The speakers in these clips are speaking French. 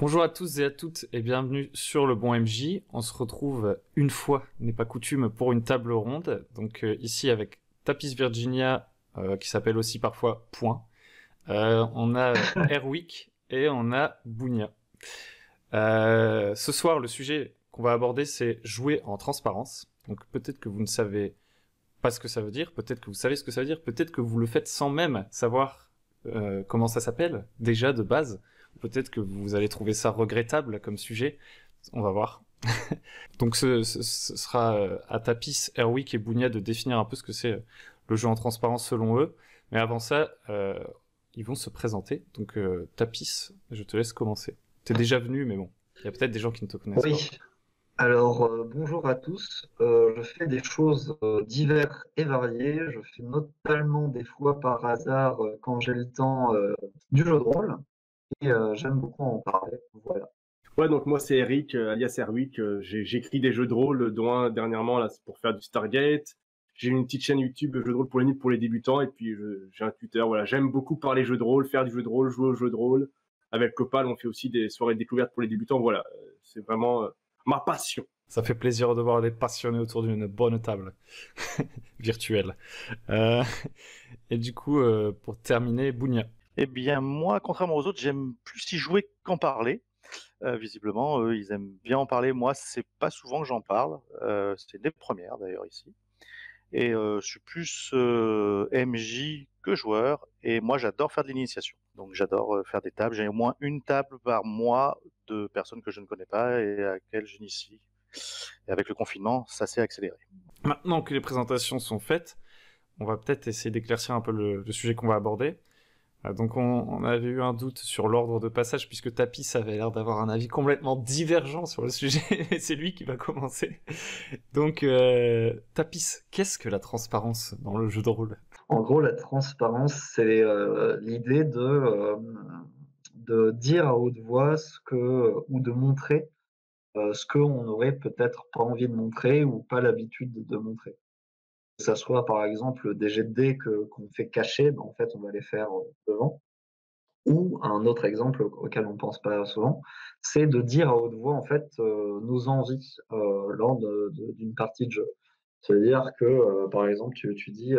Bonjour à tous et à toutes et bienvenue sur le Bon MJ. On se retrouve une fois, n'est pas coutume, pour une table ronde. Donc ici avec Tapis Virginia, qui s'appelle aussi parfois Point. On a Erwick et on a Bounia. Ce soir, le sujet qu'on va aborder, c'est jouer en transparence. Donc peut-être que vous ne savez pas ce que ça veut dire, peut-être que vous savez ce que ça veut dire, peut-être que vous le faites sans même savoir comment ça s'appelle déjà de base. Peut-être que vous allez trouver ça regrettable comme sujet. On va voir. Donc ce sera à Tapis, Erwick et Bounia de définir un peu ce que c'est le jeu en transparence selon eux. Mais avant ça, ils vont se présenter. Donc Tapis, je te laisse commencer. T'es déjà venu, mais bon, il y a peut-être des gens qui ne te connaissent pas. Oui, alors bonjour à tous. Je fais des choses diverses et variées. Je fais notamment des fois par hasard, quand j'ai le temps, du jeu de rôle et j'aime beaucoup en parler. Voilà. Ouais, donc moi c'est Eric, alias Erwick. J'écris des jeux de rôle, dont un dernièrement là, c'est pour faire du Stargate. J'ai une petite chaîne YouTube jeux de rôle pour les nuls pour les débutants, et puis j'ai un Twitter. Voilà, j'aime beaucoup parler jeux de rôle, faire du jeu de rôle, jouer au jeu de rôle. Avec Copal, on fait aussi des soirées de découverte pour les débutants. Voilà, c'est vraiment ma passion. Ça fait plaisir de voir des passionnés autour d'une bonne table virtuelle. Euh, et du coup, pour terminer, Bounia. Eh bien, moi, contrairement aux autres, j'aime plus y jouer qu'en parler. Visiblement, eux, ils aiment bien en parler. Moi, c'est pas souvent que j'en parle. C'est une des premières d'ailleurs ici. Et je suis plus MJ que joueur. Et moi, j'adore faire de l'initiation. Donc, j'adore faire des tables. J'ai au moins une table par mois de personnes que je ne connais pas et à laquelle j'initie. Et avec le confinement, ça s'est accéléré. Maintenant que les présentations sont faites, on va peut-être essayer d'éclaircir un peu le sujet qu'on va aborder. Donc on avait eu un doute sur l'ordre de passage puisque Tapis avait l'air d'avoir un avis complètement divergent sur le sujet et c'est lui qui va commencer. Donc Tapis, qu'est-ce que la transparence dans le jeu de rôle? En gros, la transparence, c'est l'idée de dire à haute voix ou de montrer ce qu'on n'aurait peut-être pas envie de montrer ou pas l'habitude de montrer. Que ça soit par exemple des jets de dés qu'on fait cacher, ben, en fait on va les faire devant. Ou un autre exemple auquel on pense pas souvent, c'est de dire à haute voix en fait nos envies lors d'une partie de jeu. C'est-à-dire que par exemple tu dis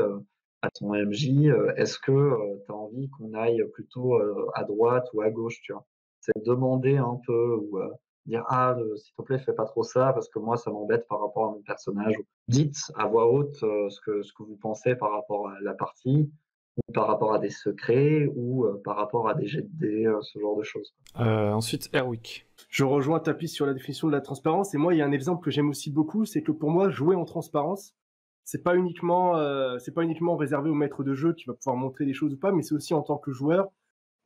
à ton MJ, est-ce que tu as envie qu'on aille plutôt à droite ou à gauche, tu vois? C'est demander un peu ou dire ah s'il te plaît fais pas trop ça parce que moi ça m'embête par rapport à mon personnage. Dites à voix haute ce que vous pensez par rapport à la partie ou par rapport à des secrets ou par rapport à des jets de dés, ce genre de choses. Ensuite, Erwick. Je rejoins Tapis sur la définition de la transparence. Et moi, il y a un exemple que j'aime aussi beaucoup, c'est que pour moi, jouer en transparence, c'est pas uniquement réservé au maître de jeu qui va pouvoir montrer des choses ou pas, mais c'est aussi en tant que joueur.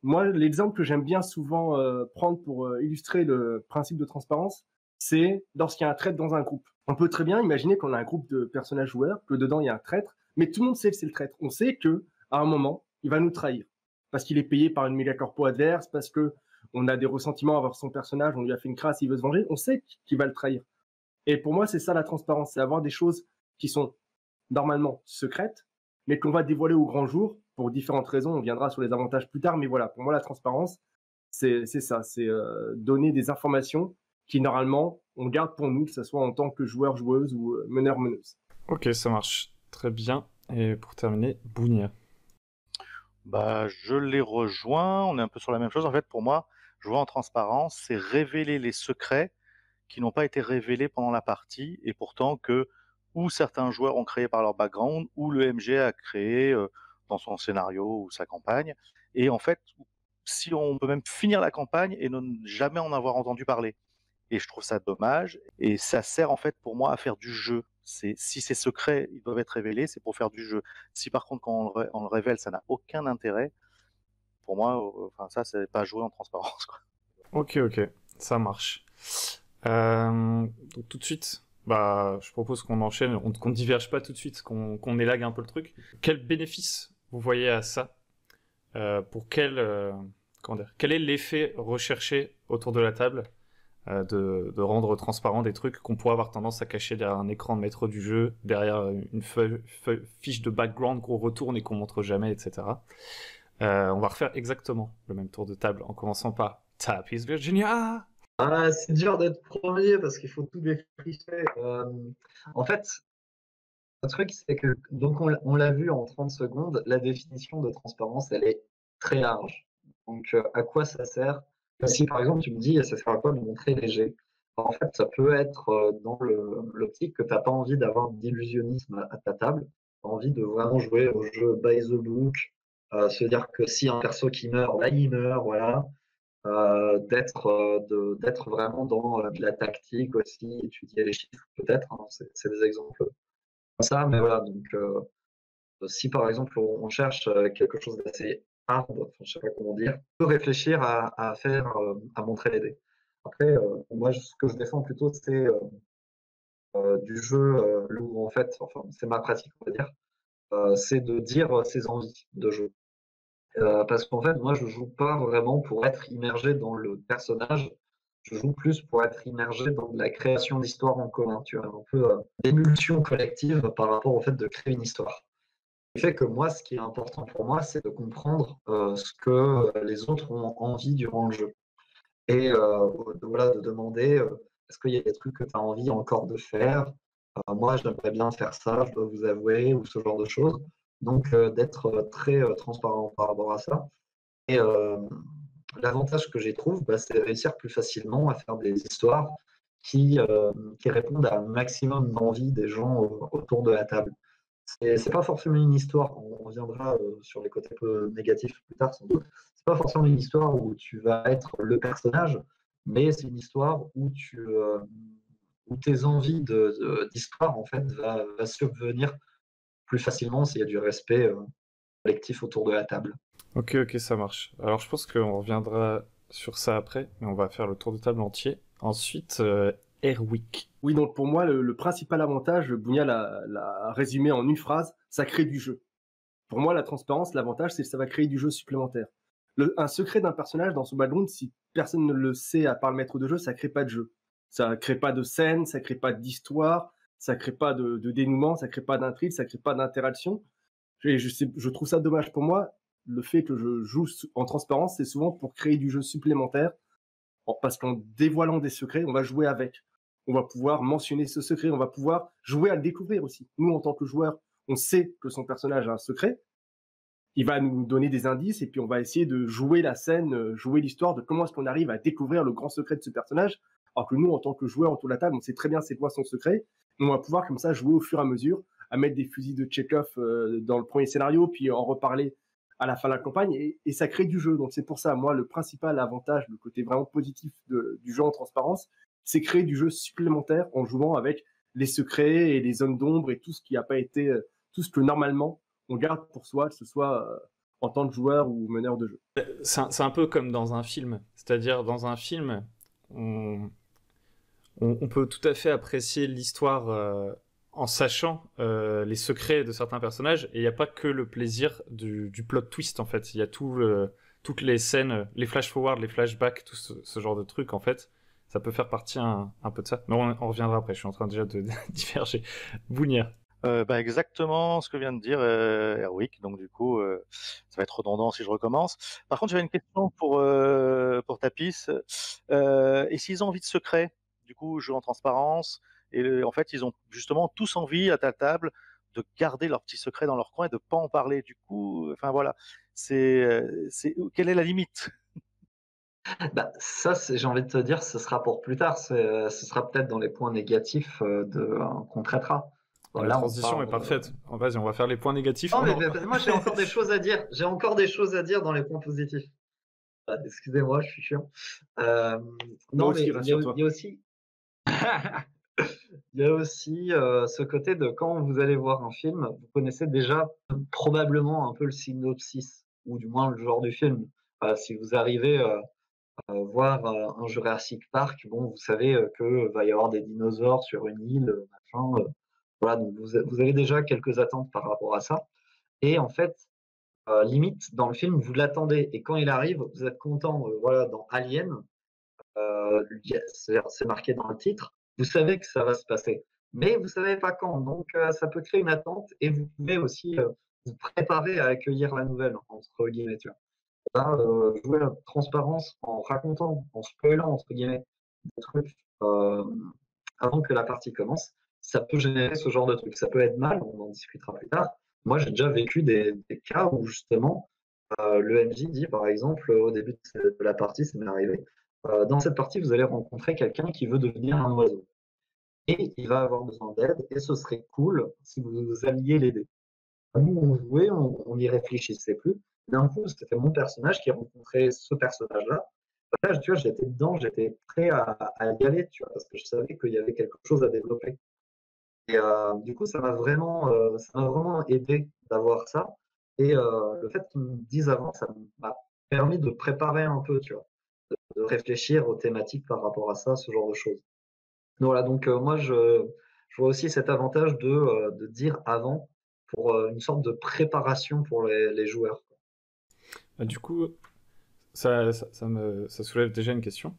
Moi, l'exemple que j'aime bien souvent prendre pour illustrer le principe de transparence, c'est lorsqu'il y a un traître dans un groupe. On peut très bien imaginer qu'on a un groupe de personnages joueurs, que dedans il y a un traître, mais tout le monde sait que c'est le traître. On sait que à un moment, il va nous trahir parce qu'il est payé par une méga corpo adverse, parce que on a des ressentiments envers son personnage, on lui a fait une crasse, il veut se venger. On sait qu'il va le trahir. Et pour moi, c'est ça la transparence, c'est avoir des choses qui sont normalement secrètes, mais qu'on va dévoiler au grand jour pour différentes raisons. On viendra sur les avantages plus tard, mais voilà, pour moi, la transparence, c'est ça, c'est donner des informations qui, normalement, on garde pour nous, que ce soit en tant que joueur, joueuse ou meneur, meneuse. Ok, ça marche très bien. Et pour terminer, Bounia. Bah, je les rejoins, on est un peu sur la même chose. En fait, pour moi, jouer en transparence, c'est révéler les secrets qui n'ont pas été révélés pendant la partie, et pourtant que ou certains joueurs ont créé par leur background, ou le MG a créé dans son scénario ou sa campagne. Et en fait, si on peut même finir la campagne et ne jamais en avoir entendu parler. Et je trouve ça dommage. Et ça sert en fait pour moi à faire du jeu. Si ces secrets ils doivent être révélés, c'est pour faire du jeu. Si par contre quand on le révèle, ça n'a aucun intérêt. Pour moi, enfin ça c'est pas jouer en transparence, quoi. Ok, ça marché. Donc tout de suite, bah, je propose qu'on enchaîne, qu'on ne diverge pas tout de suite, qu'on élague un peu le truc. Quel bénéfice vous voyez à ça? Pour comment dire, quel est l'effet recherché autour de la table de rendre transparent des trucs qu'on pourrait avoir tendance à cacher derrière un écran de maître du jeu, derrière une fiche de background qu'on retourne et qu'on montre jamais, etc. On va refaire exactement le même tour de table en commençant par Tapis Virginia. Ah, c'est dur d'être premier parce qu'il faut tout défricher. En fait, le truc, c'est que, donc on l'a vu en 30 secondes, la définition de transparence, elle est très large. Donc, à quoi ça sert? Si par exemple, tu me dis, ça sert à quoi de montrer léger? En fait, ça peut être dans l'optique que tu n'as pas envie d'avoir d'illusionnisme à ta table, tu as envie de vraiment jouer au jeu by the book, se dire que si un perso qui meurt, bah, il meurt, voilà. D'être vraiment dans de la tactique aussi, étudier les chiffres peut-être, hein, c'est des exemples comme ça, mais voilà, donc si par exemple on cherche quelque chose d'assez hard, enfin, je sais pas comment dire, on peut réfléchir à faire, à montrer les dés. Après, moi, ce que je défends plutôt, c'est du jeu où en fait, enfin, c'est ma pratique, on va dire, c'est de dire ses envies de jeu. Parce qu'en fait, moi, je joue pas vraiment pour être immergé dans le personnage. Je joue plus pour être immergé dans de la création d'histoire en commun, tu vois, un peu d'émulsion collective par rapport au fait de créer une histoire. Ce qui fait que moi, ce qui est important pour moi, c'est de comprendre ce que les autres ont envie durant le jeu. Et voilà, de demander est-ce qu'il y a des trucs que tu as envie encore de faire? Moi, j'aimerais bien faire ça, je dois vous avouer, ou ce genre de choses. Donc, d'être très transparent par rapport à ça. Et l'avantage que j'y trouve, bah, c'est de réussir plus facilement à faire des histoires qui répondent à un maximum d'envie des gens autour de la table. C'est pas forcément une histoire, on reviendra sur les côtés peu négatifs plus tard sans doute. C'est pas forcément une histoire où tu vas être le personnage, mais c'est une histoire où tes envies d'histoire en fait va subvenir plus facilement s'il y a du respect collectif autour de la table. Ok, ok, ça marche. Alors je pense qu'on reviendra sur ça après, mais on va faire le tour de table entier. Ensuite, Airwick. Oui, donc pour moi, le principal avantage, Bounia l'a résumé en une phrase, ça crée du jeu. Pour moi, la transparence, l'avantage, c'est que ça va créer du jeu supplémentaire. Un secret d'un personnage dans son background, si personne ne le sait à part le maître de jeu, ça crée pas de jeu. Ça crée pas de scène, ça crée pas d'histoire, ça crée pas de dénouement, ça crée pas d'intrigue, ça crée pas d'interaction. Je trouve ça dommage pour moi. Le fait que je joue en transparence, c'est souvent pour créer du jeu supplémentaire, parce qu'en dévoilant des secrets, on va jouer avec. On va pouvoir mentionner ce secret, on va pouvoir jouer à le découvrir aussi. Nous, en tant que joueurs, on sait que son personnage a un secret, il va nous donner des indices et puis on va essayer de jouer la scène, jouer l'histoire de comment est-ce qu'on arrive à découvrir le grand secret de ce personnage. Alors que nous, en tant que joueurs autour de la table, on sait très bien c'est quoi son secret. On va pouvoir comme ça jouer au fur et à mesure, à mettre des fusils de Chekhov dans le premier scénario, puis en reparler à la fin de la campagne, et ça crée du jeu. Donc c'est pour ça, moi, le principal avantage, le côté vraiment positif du jeu en transparence, c'est créer du jeu supplémentaire en jouant avec les secrets et les zones d'ombre et tout ce qui n'a pas été, tout ce que normalement on garde pour soi, que ce soit en tant que joueur ou meneur de jeu. C'est un peu comme dans un film. C'est-à-dire, dans un film, on peut tout à fait apprécier l'histoire en sachant les secrets de certains personnages, et il n'y a pas que le plaisir du plot twist, en fait. Il y a toutes les scènes, les flash-forward, les flashbacks, tout ce genre de trucs, en fait. Ça peut faire partie un peu de ça. Mais on reviendra après, je suis en train déjà de diverger. Bounia. Exactement ce que vient de dire Erwick, donc du coup, ça va être redondant si je recommence. Par contre, j'avais une question pour Tapis. Et s'ils ont envie de secret, du coup, jeu en transparence, et en fait, ils ont justement tous envie à ta table de garder leurs petits secrets dans leur coin et de pas en parler. Du coup, enfin voilà, quelle est la limite? Bah, ça, j'ai envie de te dire, ce sera pour plus tard. Ce sera peut-être dans les points négatifs qu'on traitera. La Là, on transition parle est parfaite. Vas-y, on va faire les points négatifs. Non, mais moi, j'ai encore des choses à dire. J'ai encore des choses à dire dans les points positifs. Ah, excusez-moi, je suis chiant. Non, aussi, mais il y a aussi, il y a aussi ce côté de quand vous allez voir un film, vous connaissez déjà probablement un peu le synopsis, ou du moins le genre du film. Si vous arrivez voir un Jurassic Park, bon, vous savez que va y avoir des dinosaures sur une île, machin. Voilà, donc vous avez déjà quelques attentes par rapport à ça. Et en fait, limite, dans le film, vous l'attendez. Et quand il arrive, vous êtes content. Voilà, dans Alien, c'est marqué dans le titre, vous savez que ça va se passer. Mais vous savez pas quand. Donc, ça peut créer une attente et vous pouvez aussi vous préparer à accueillir la nouvelle, entre guillemets. Tu vois. Jouer à la transparence en racontant, en spoilant entre guillemets des trucs avant que la partie commence, ça peut générer ce genre de truc. Ça peut être mal, on en discutera plus tard. Moi, j'ai déjà vécu des cas où justement le MJ dit, par exemple, au début de la partie, ça m'est arrivé, dans cette partie, vous allez rencontrer quelqu'un qui veut devenir un oiseau. Et il va avoir besoin d'aide, et ce serait cool si vous alliez l'aider. Nous, on jouait, on n'y réfléchissait plus. D'un coup, c'était mon personnage qui rencontrait ce personnage-là. Là, tu vois, j'étais dedans, j'étais prêt à y aller, tu vois, parce que je savais qu'il y avait quelque chose à développer. Et du coup, ça m'a vraiment aidé d'avoir ça. Et le fait qu'ils me disent avant, ça m'a permis de préparer un peu, tu vois, de réfléchir aux thématiques par rapport à ça, ce genre de choses. Voilà, donc moi, je vois aussi cet avantage de dire avant pour une sorte de préparation pour les joueurs. Du coup, ça soulève déjà une question.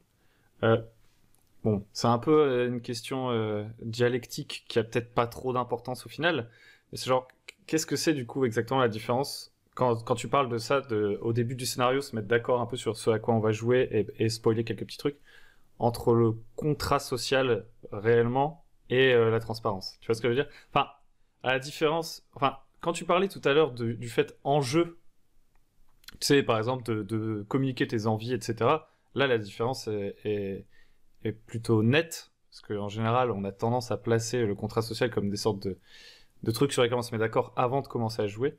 Bon, c'est un peu une question dialectique qui a peut-être pas trop d'importance au final. Mais c'est genre, qu'est-ce que c'est du coup exactement la différence quand tu parles de ça, au début du scénario, se mettre d'accord un peu sur ce à quoi on va jouer et spoiler quelques petits trucs, entre le contrat social réellement et la transparence. Tu vois ce que je veux dire? Enfin, à la différence, enfin, quand tu parlais tout à l'heure du fait en jeu, tu sais, par exemple, de communiquer tes envies, etc. Là, la différence est plutôt nette, parce qu'en général, on a tendance à placer le contrat social comme des sortes de trucs sur lesquels on se met d'accord avant de commencer à jouer.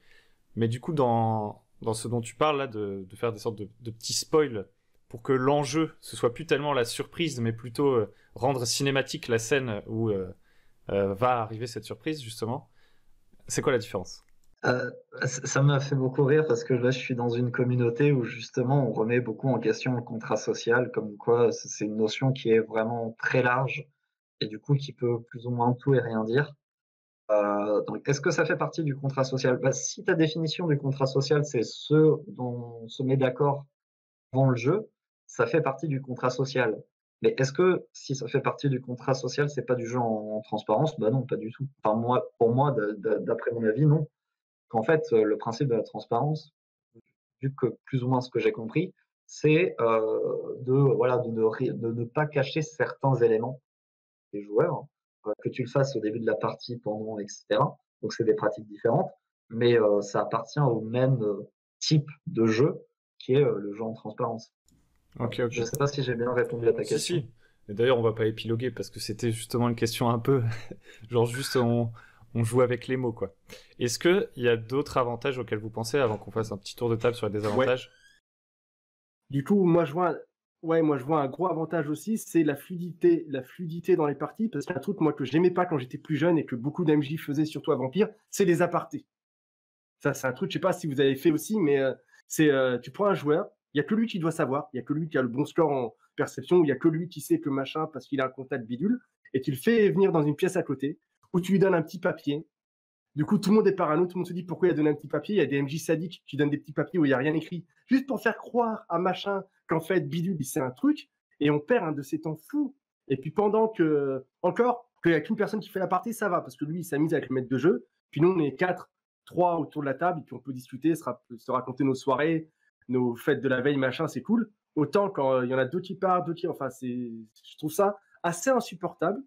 Mais du coup, dans ce dont tu parles là, de faire des sortes de petits spoils pour que l'enjeu, ce soit plus tellement la surprise, mais plutôt rendre cinématique la scène où va arriver cette surprise, justement. C'est quoi la différence? Ça m'a fait beaucoup rire parce que là, je suis dans une communauté où justement on remet beaucoup en question le contrat social, comme quoi c'est une notion qui est vraiment très large et du coup qui peut plus ou moins tout et rien dire. Donc, est-ce que ça fait partie du contrat social? Bah, si ta définition du contrat social, c'est ce dont on se met d'accord avant le jeu, ça fait partie du contrat social. Mais est-ce que si ça fait partie du contrat social, c'est pas du jeu en transparence? Bah non, pas du tout. Enfin, pour moi, d'après mon avis, non. Qu'en fait, le principe de la transparence, vu que plus ou moins ce que j'ai compris, c'est voilà, de ne pas cacher certains éléments des joueurs, que tu le fasses au début de la partie, pendant, etc. Donc c'est des pratiques différentes, mais ça appartient au même type de jeu qui est le jeu en transparence. Ok, Je ne ok. sais pas si j'ai bien répondu à ta Si, question. si. Et d'ailleurs, on va pas épiloguer parce que c'était justement une question un peu. Genre, juste on joue avec les mots, quoi. Est-ce qu'il y a d'autres avantages auxquels vous pensez avant qu'on fasse un petit tour de table sur les Ouais. désavantages? Du coup, moi je vois un gros avantage aussi, c'est la fluidité dans les parties, parce qu'un truc moi que j'aimais pas quand j'étais plus jeune et que beaucoup d'MJ faisaient surtout à Vampire, c'est les apartés. Ça, c'est un truc, je sais pas si vous avez fait aussi, mais tu prends un joueur, il y a que lui qui doit savoir, il y a que lui qui a le bon score en perception, il y a que lui qui sait que machin parce qu'il a un contact bidule, et tu le fais venir dans une pièce à côté où tu lui donnes un petit papier. Du coup, tout le monde est parano, tout le monde se dit pourquoi il a donné un petit papier. Il y a des MJ sadiques qui donnent des petits papiers où il n'y a rien écrit, juste pour faire croire à machin qu'en fait, bidule, c'est un truc, et on perd un de ces temps fous. Et puis pendant qu'il n'y a qu'une personne qui fait la partie, ça va, parce que lui, il s'amuse avec le maître de jeu. Puis nous, on est 4, 3 autour de la table, et puis on peut discuter, se raconter nos soirées, nos fêtes de la veille, machin, c'est cool. Autant quand il y en a deux qui partent, enfin, je trouve ça assez insupportable.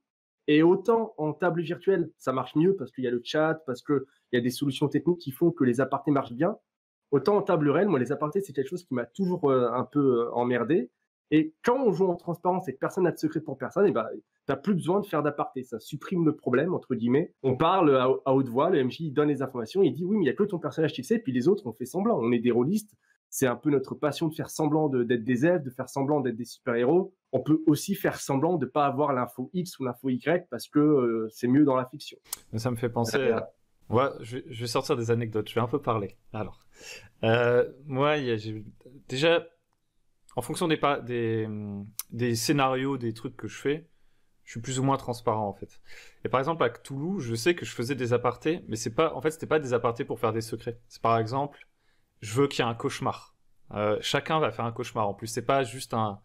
Et autant en table virtuelle, ça marche mieux parce qu'il y a le chat, parce qu'il y a des solutions techniques qui font que les apartés marchent bien. Autant en table réelle, moi, les apartés, c'est quelque chose qui m'a toujours un peu emmerdé. Et quand on joue en transparence et que personne n'a de secret pour personne, et ben, t'as plus besoin de faire d'aparté. Ça supprime le problème, entre guillemets. On parle à haute voix, le MJ donne les informations, il dit oui, mais il n'y a que ton personnage qui le sait, puis les autres, on fait semblant. On est des rôlistes. C'est un peu notre passion de faire semblant d'être des elfes, de faire semblant d'être des super-héros. On peut aussi faire semblant de ne pas avoir l'info X ou l'info Y parce que c'est mieux dans la fiction. Ça me fait penser. Je vais sortir des anecdotes, je vais un peu parler. Alors, moi, déjà, en fonction des scénarios, des trucs que je fais, je suis plus ou moins transparent en fait. Et par exemple, à Cthulhu, je sais que je faisais des apartés, mais c'était pas des apartés pour faire des secrets. C'est par exemple, je veux qu'il y ait un cauchemar. Chacun va faire un cauchemar. En plus, c'est pas juste un.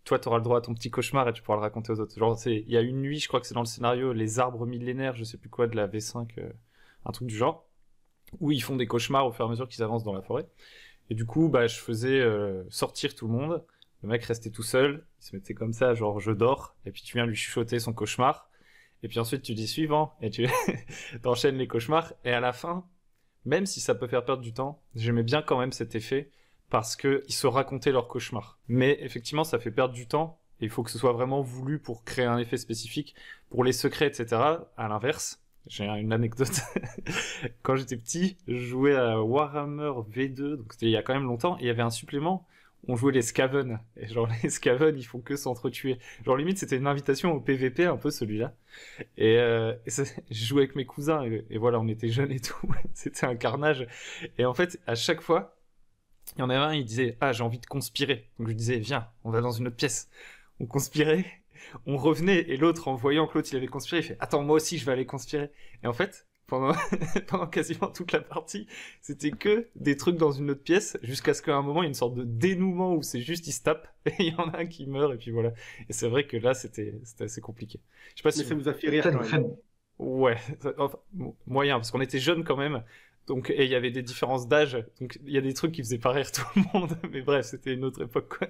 Toi, tu auras le droit à ton petit cauchemar et tu pourras le raconter aux autres. Genre, il y a une nuit, je crois que c'est dans le scénario, les arbres millénaires, je sais plus quoi, de la V5, un truc du genre, où ils font des cauchemars au fur et à mesure qu'ils avancent dans la forêt. Et du coup, bah, je faisais sortir tout le monde. Le mec restait tout seul. Il se mettait comme ça, genre je dors. Et puis tu viens lui chuchoter son cauchemar. Et puis ensuite tu dis suivant. Et tu t'enchaînes les cauchemars. Et à la fin, même si ça peut faire perdre du temps, j'aimais bien quand même cet effet parce qu'ils se racontaient leurs cauchemars. Mais effectivement, ça fait perdre du temps et il faut que ce soit vraiment voulu pour créer un effet spécifique. Pour les secrets, etc., à l'inverse, j'ai une anecdote. Quand j'étais petit, je jouais à Warhammer V2, donc c'était il y a quand même longtemps, et il y avait un supplément. On jouait les Skaven. Et genre, les Skaven, ils font que s'entretuer. Genre, limite, c'était une invitation au PVP, un peu celui-là. Je jouais avec mes cousins, et voilà, on était jeunes et tout. C'était un carnage. Et en fait, à chaque fois, il y en avait un, il disait ah, j'ai envie de conspirer. Donc je disais viens, on va dans une autre pièce. On conspirait, on revenait, et l'autre, en voyant que l'autre il avait conspiré, il fait attends, moi aussi je vais aller conspirer. Et en fait, pendant, pendant quasiment toute la partie, c'était que des trucs dans une autre pièce, jusqu'à ce qu'à un moment il y ait une sorte de dénouement où c'est juste ils se tapent, et il y en a un qui meurt, et puis voilà. Et c'est vrai que là c'était assez compliqué. Je sais pas Mais si ça vous a fait rire quand même. Ouais, enfin, moyen, parce qu'on était jeunes quand même. Donc, et il y avait des différences d'âge. Donc, il y a des trucs qui faisaient pas rire tout le monde. Mais bref, c'était une autre époque, quoi.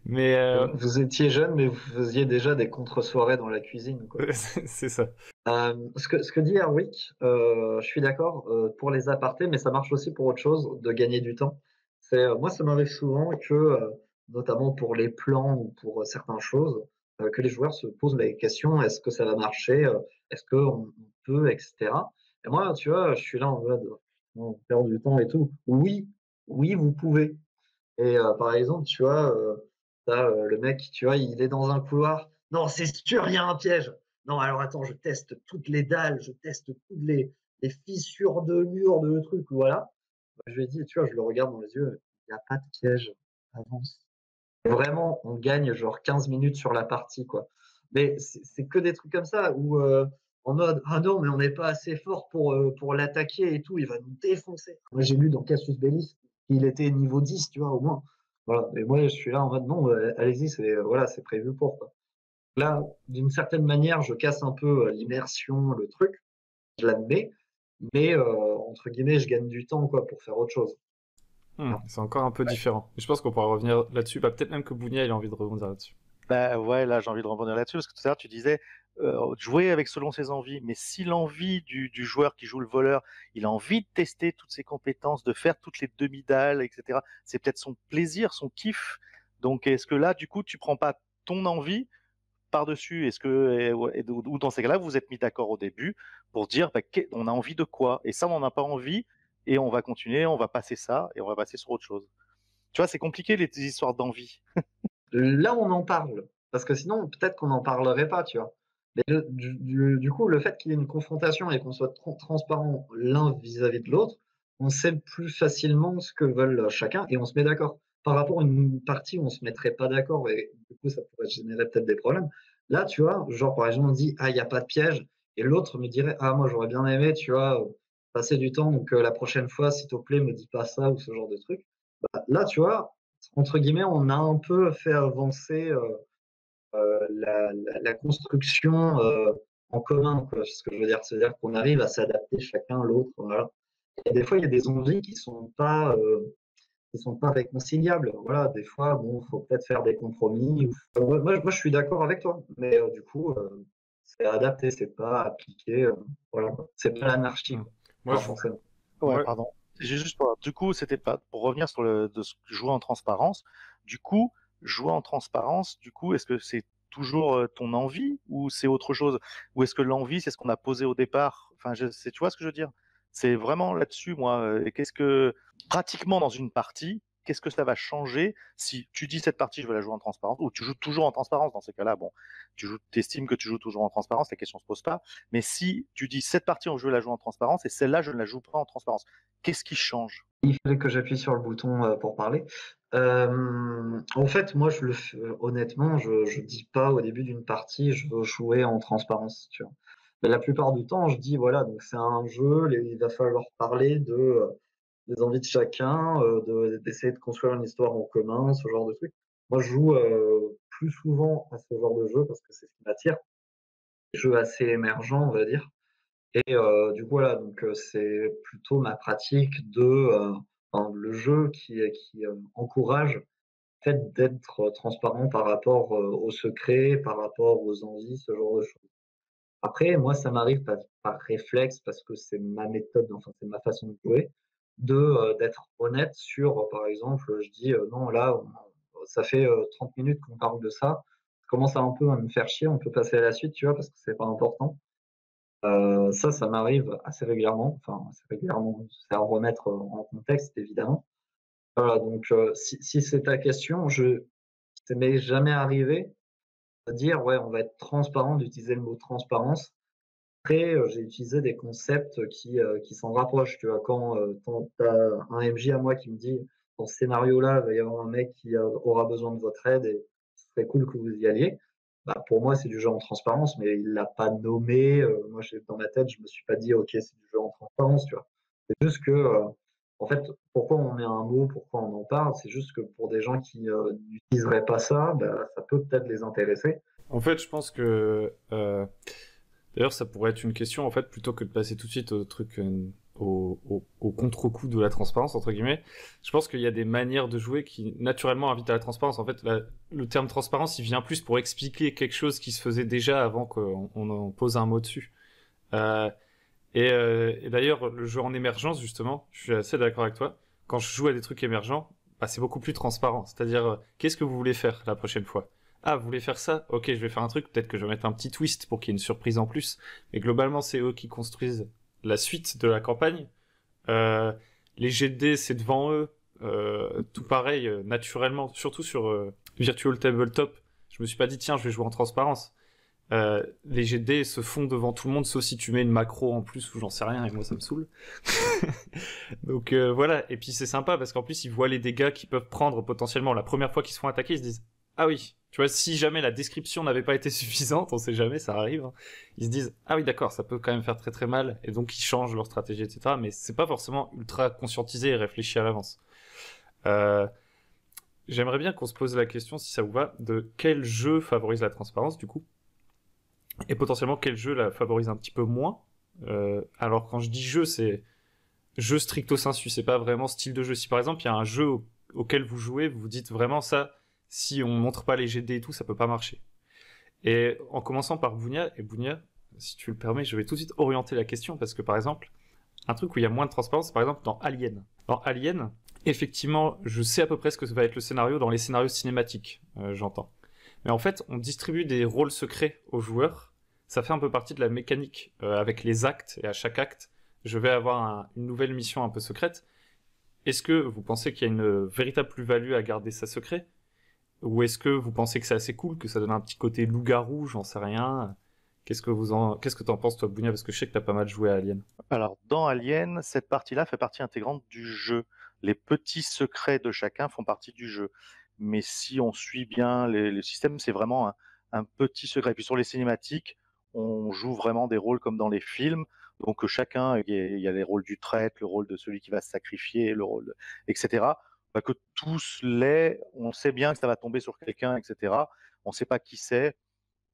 Mais Vous étiez jeune, mais vous faisiez déjà des contre-soirées dans la cuisine, quoi. c'est ça. Ce que dit Erwick, je suis d'accord pour les apartés, mais ça marche aussi pour autre chose, de gagner du temps. Moi, ça m'arrive souvent que, notamment pour les plans ou pour certaines choses, que les joueurs se posent la question est-ce que ça va marcher, est-ce qu'on peut, etc. Et moi, tu vois, je suis là en mode on perd du temps et tout. Oui, oui, vous pouvez. Et par exemple, tu vois, le mec, tu vois, il est dans un couloir. Non, c'est sûr, il y a un piège. Non, alors attends, je teste toutes les dalles, je teste toutes les fissures de murs, de trucs, voilà. Bah, je lui ai dit, tu vois, je le regarde dans les yeux, il n'y a pas de piège, avance. Vraiment, on gagne genre 15 minutes sur la partie, quoi. Mais c'est que des trucs comme ça où en mode ah non, mais on n'est pas assez fort pour l'attaquer et tout, il va nous défoncer. Moi, j'ai lu dans Cassius Belli qu'il était niveau 10, tu vois, au moins. Voilà. Et moi, je suis là en mode non, allez-y, voilà, c'est prévu pour, quoi. Là, d'une certaine manière, je casse un peu l'immersion, le truc, je l'admets, mais entre guillemets, je gagne du temps, quoi, pour faire autre chose. C'est encore un peu différent. Et je pense qu'on pourra revenir là-dessus. Bah, peut-être même que Bounia, il a envie de rebondir là-dessus. Bah ouais, là j'ai envie de rebondir là-dessus parce que tout à l'heure tu disais jouer avec selon ses envies, mais si l'envie du joueur qui joue le voleur, il a envie de tester toutes ses compétences, de faire toutes les demi-dalles, etc. C'est peut-être son plaisir, son kiff. Donc est-ce que là du coup tu prends pas ton envie par-dessus? Est-ce que ou dans ces cas-là vous êtes mis d'accord au début pour dire bah, on a envie de quoi? Et ça on n'en a pas envie et on va continuer, on va passer ça et on va passer sur autre chose. Tu vois, c'est compliqué les histoires d'envie. Là, on en parle, parce que sinon, peut-être qu'on n'en parlerait pas, tu vois. Mais du coup, le fait qu'il y ait une confrontation et qu'on soit transparent l'un vis-à-vis de l'autre, on sait plus facilement ce que veulent chacun et on se met d'accord. Par rapport à une partie où on se mettrait pas d'accord et du coup, ça pourrait générer peut-être des problèmes. Là, tu vois, genre, par exemple, on dit, ah, il n'y a pas de piège, et l'autre me dirait, ah, moi, j'aurais bien aimé, tu vois, passer du temps, donc la prochaine fois, s'il te plaît, me dis pas ça ou ce genre de truc. Bah, là, tu vois, entre guillemets, on a un peu fait avancer la construction en commun, quoi, ce que je veux dire. C'est-à-dire qu'on arrive à s'adapter chacun à l'autre. Voilà. Et des fois, il y a des envies qui sont pas réconciliables. Voilà, des fois, bon, faut peut-être faire des compromis. Moi, je suis d'accord avec toi, mais du coup, c'est adapté, c'est pas appliqué. Voilà, quoi. C'est pas l'anarchie. Moi, Pas je... forcément. Ouais, Moi... pardon. J'ai juste du coup, c'était pas pour revenir sur jouer en transparence. Du coup, jouer en transparence, du coup, est-ce que c'est toujours ton envie ou c'est autre chose? Ou est-ce que l'envie, c'est ce qu'on a posé au départ? Enfin, tu vois ce que je veux dire? C'est vraiment là-dessus, moi. Qu'est-ce que pratiquement dans une partie, qu'est-ce que ça va changer si tu dis cette partie, je veux la jouer en transparence, ou tu joues toujours en transparence dans ces cas-là? Bon, t'estimes que tu joues toujours en transparence, la question se pose pas. Mais si tu dis cette partie, je veux la jouer en transparence et celle-là, je ne la joue pas en transparence, qu'est-ce qui change? Il fallait que j'appuie sur le bouton pour parler. En fait, moi, honnêtement, je dis pas au début d'une partie, je veux jouer en transparence, tu vois. Mais la plupart du temps, je dis voilà, donc c'est un jeu, il va falloir parler des envies de chacun, d'essayer de construire une histoire en commun, ce genre de truc. Moi, je joue plus souvent à ce genre de jeu parce que c'est ce qui m'attire. Des jeux assez émergents, on va dire. Et du coup, voilà, donc c'est plutôt ma pratique de enfin, le jeu qui encourage le fait d'être transparent par rapport, aux secrets, par rapport aux envies, ce genre de choses. Après, moi, ça m'arrive par réflexe parce que c'est ma méthode, enfin, c'est ma façon de jouer, d'être honnête sur, par exemple, je dis: «Non, là, ça fait, 30 minutes qu'on parle de ça. Ça commence un peu à me faire chier, on peut passer à la suite», tu vois? Parce que c'est pas important. Ça m'arrive assez régulièrement, enfin, assez régulièrement, c'est à remettre, en contexte, évidemment. Voilà, donc si c'est ta question, ça m'est jamais arrivé de dire: «Ouais, on va être transparent», d'utiliser le mot transparence. Après, j'ai utilisé des concepts qui s'en rapprochent, tu vois? Quand tu as un MJ à moi qui me dit: «Dans ce scénario-là, il va y avoir un mec qui, aura besoin de votre aide et ce serait cool que vous y alliez». Bah, pour moi, c'est du jeu en transparence, mais il l'a pas nommé, moi, j'ai dans ma tête, je me suis pas dit: «OK, c'est du jeu en transparence», tu vois? C'est juste que, en fait, pourquoi on met un mot, pourquoi on en parle? C'est juste que pour des gens qui, n'utiliseraient pas ça, bah, ça peut peut-être les intéresser. En fait, je pense que d'ailleurs, ça pourrait être une question, en fait, plutôt que de passer tout de suite au truc, au contre-coup de la transparence, entre guillemets. Je pense qu'il y a des manières de jouer qui, naturellement, invitent à la transparence. En fait, le terme transparence, il vient plus pour expliquer quelque chose qui se faisait déjà avant qu'on en pose un mot dessus. Euh, et d'ailleurs, le jeu en émergence, justement, je suis assez d'accord avec toi. Quand je joue à des trucs émergents, bah, c'est beaucoup plus transparent. C'est-à-dire, qu'est-ce que vous voulez faire la prochaine fois? Ah, vous voulez faire ça? Ok, je vais faire un truc. Peut-être que je vais mettre un petit twist pour qu'il y ait une surprise en plus. Mais globalement, c'est eux qui construisent la suite de la campagne. Euh, les jets de dés, c'est devant eux. Tout pareil, naturellement. Surtout sur Virtual Tabletop. Je me suis pas dit, tiens, je vais jouer en transparence. Les GD se font devant tout le monde, sauf si tu mets une macro en plus ou j'en sais rien, et moi ça me saoule. Donc voilà, et puis c'est sympa parce qu'en plus ils voient les dégâts qu'ils peuvent prendre potentiellement la première fois qu'ils se font attaquer, ils se disent ah oui, tu vois, si jamais la description n'avait pas été suffisante, on sait jamais, ça arrive, hein. Ils se disent ah oui d'accord, ça peut quand même faire très très mal, et donc ils changent leur stratégie, etc. Mais c'est pas forcément ultra conscientisé et réfléchi à l'avance. Euh, J'aimerais bien qu'on se pose la question, si ça vous va, de quel jeu favorise la transparence du coup et potentiellement quel jeu la favorise un petit peu moins. Alors quand je dis jeu, c'est jeu stricto sensu, c'est pas vraiment style de jeu. Si par exemple il y a un jeu auquel vous jouez, vous vous dites vraiment ça, si on montre pas les GD et tout, ça peut pas marcher. Et en commençant par Bounia, et Bounia, si tu le permets, je vais tout de suite orienter la question parce que par exemple, un truc où il y a moins de transparence, c'est par exemple dans Alien. Dans Alien, effectivement, je sais à peu près ce que va être le scénario dans les scénarios cinématiques, j'entends. Mais en fait, on distribue des rôles secrets aux joueurs. Ça fait un peu partie de la mécanique avec les actes. Et à chaque acte, je vais avoir une nouvelle mission un peu secrète. Est-ce que vous pensez qu'il y a une véritable plus-value à garder ça secret? Ou est-ce que vous pensez que c'est assez cool, que ça donne un petit côté loup-garou, j'en sais rien? Qu'est-ce que t'en penses, toi, Bounia? Parce que je sais que t'as pas mal joué à Alien. Alors, dans Alien, cette partie-là fait partie intégrante du jeu. Les petits secrets de chacun font partie du jeu. Mais si on suit bien les systèmes, c'est vraiment un petit secret. Et puis sur les cinématiques, on joue vraiment des rôles comme dans les films. Donc chacun, il y a les rôles du traître, le rôle de celui qui va se sacrifier, etc. Bah, que tous les, on sait bien que ça va tomber sur quelqu'un, etc. On ne sait pas qui c'est.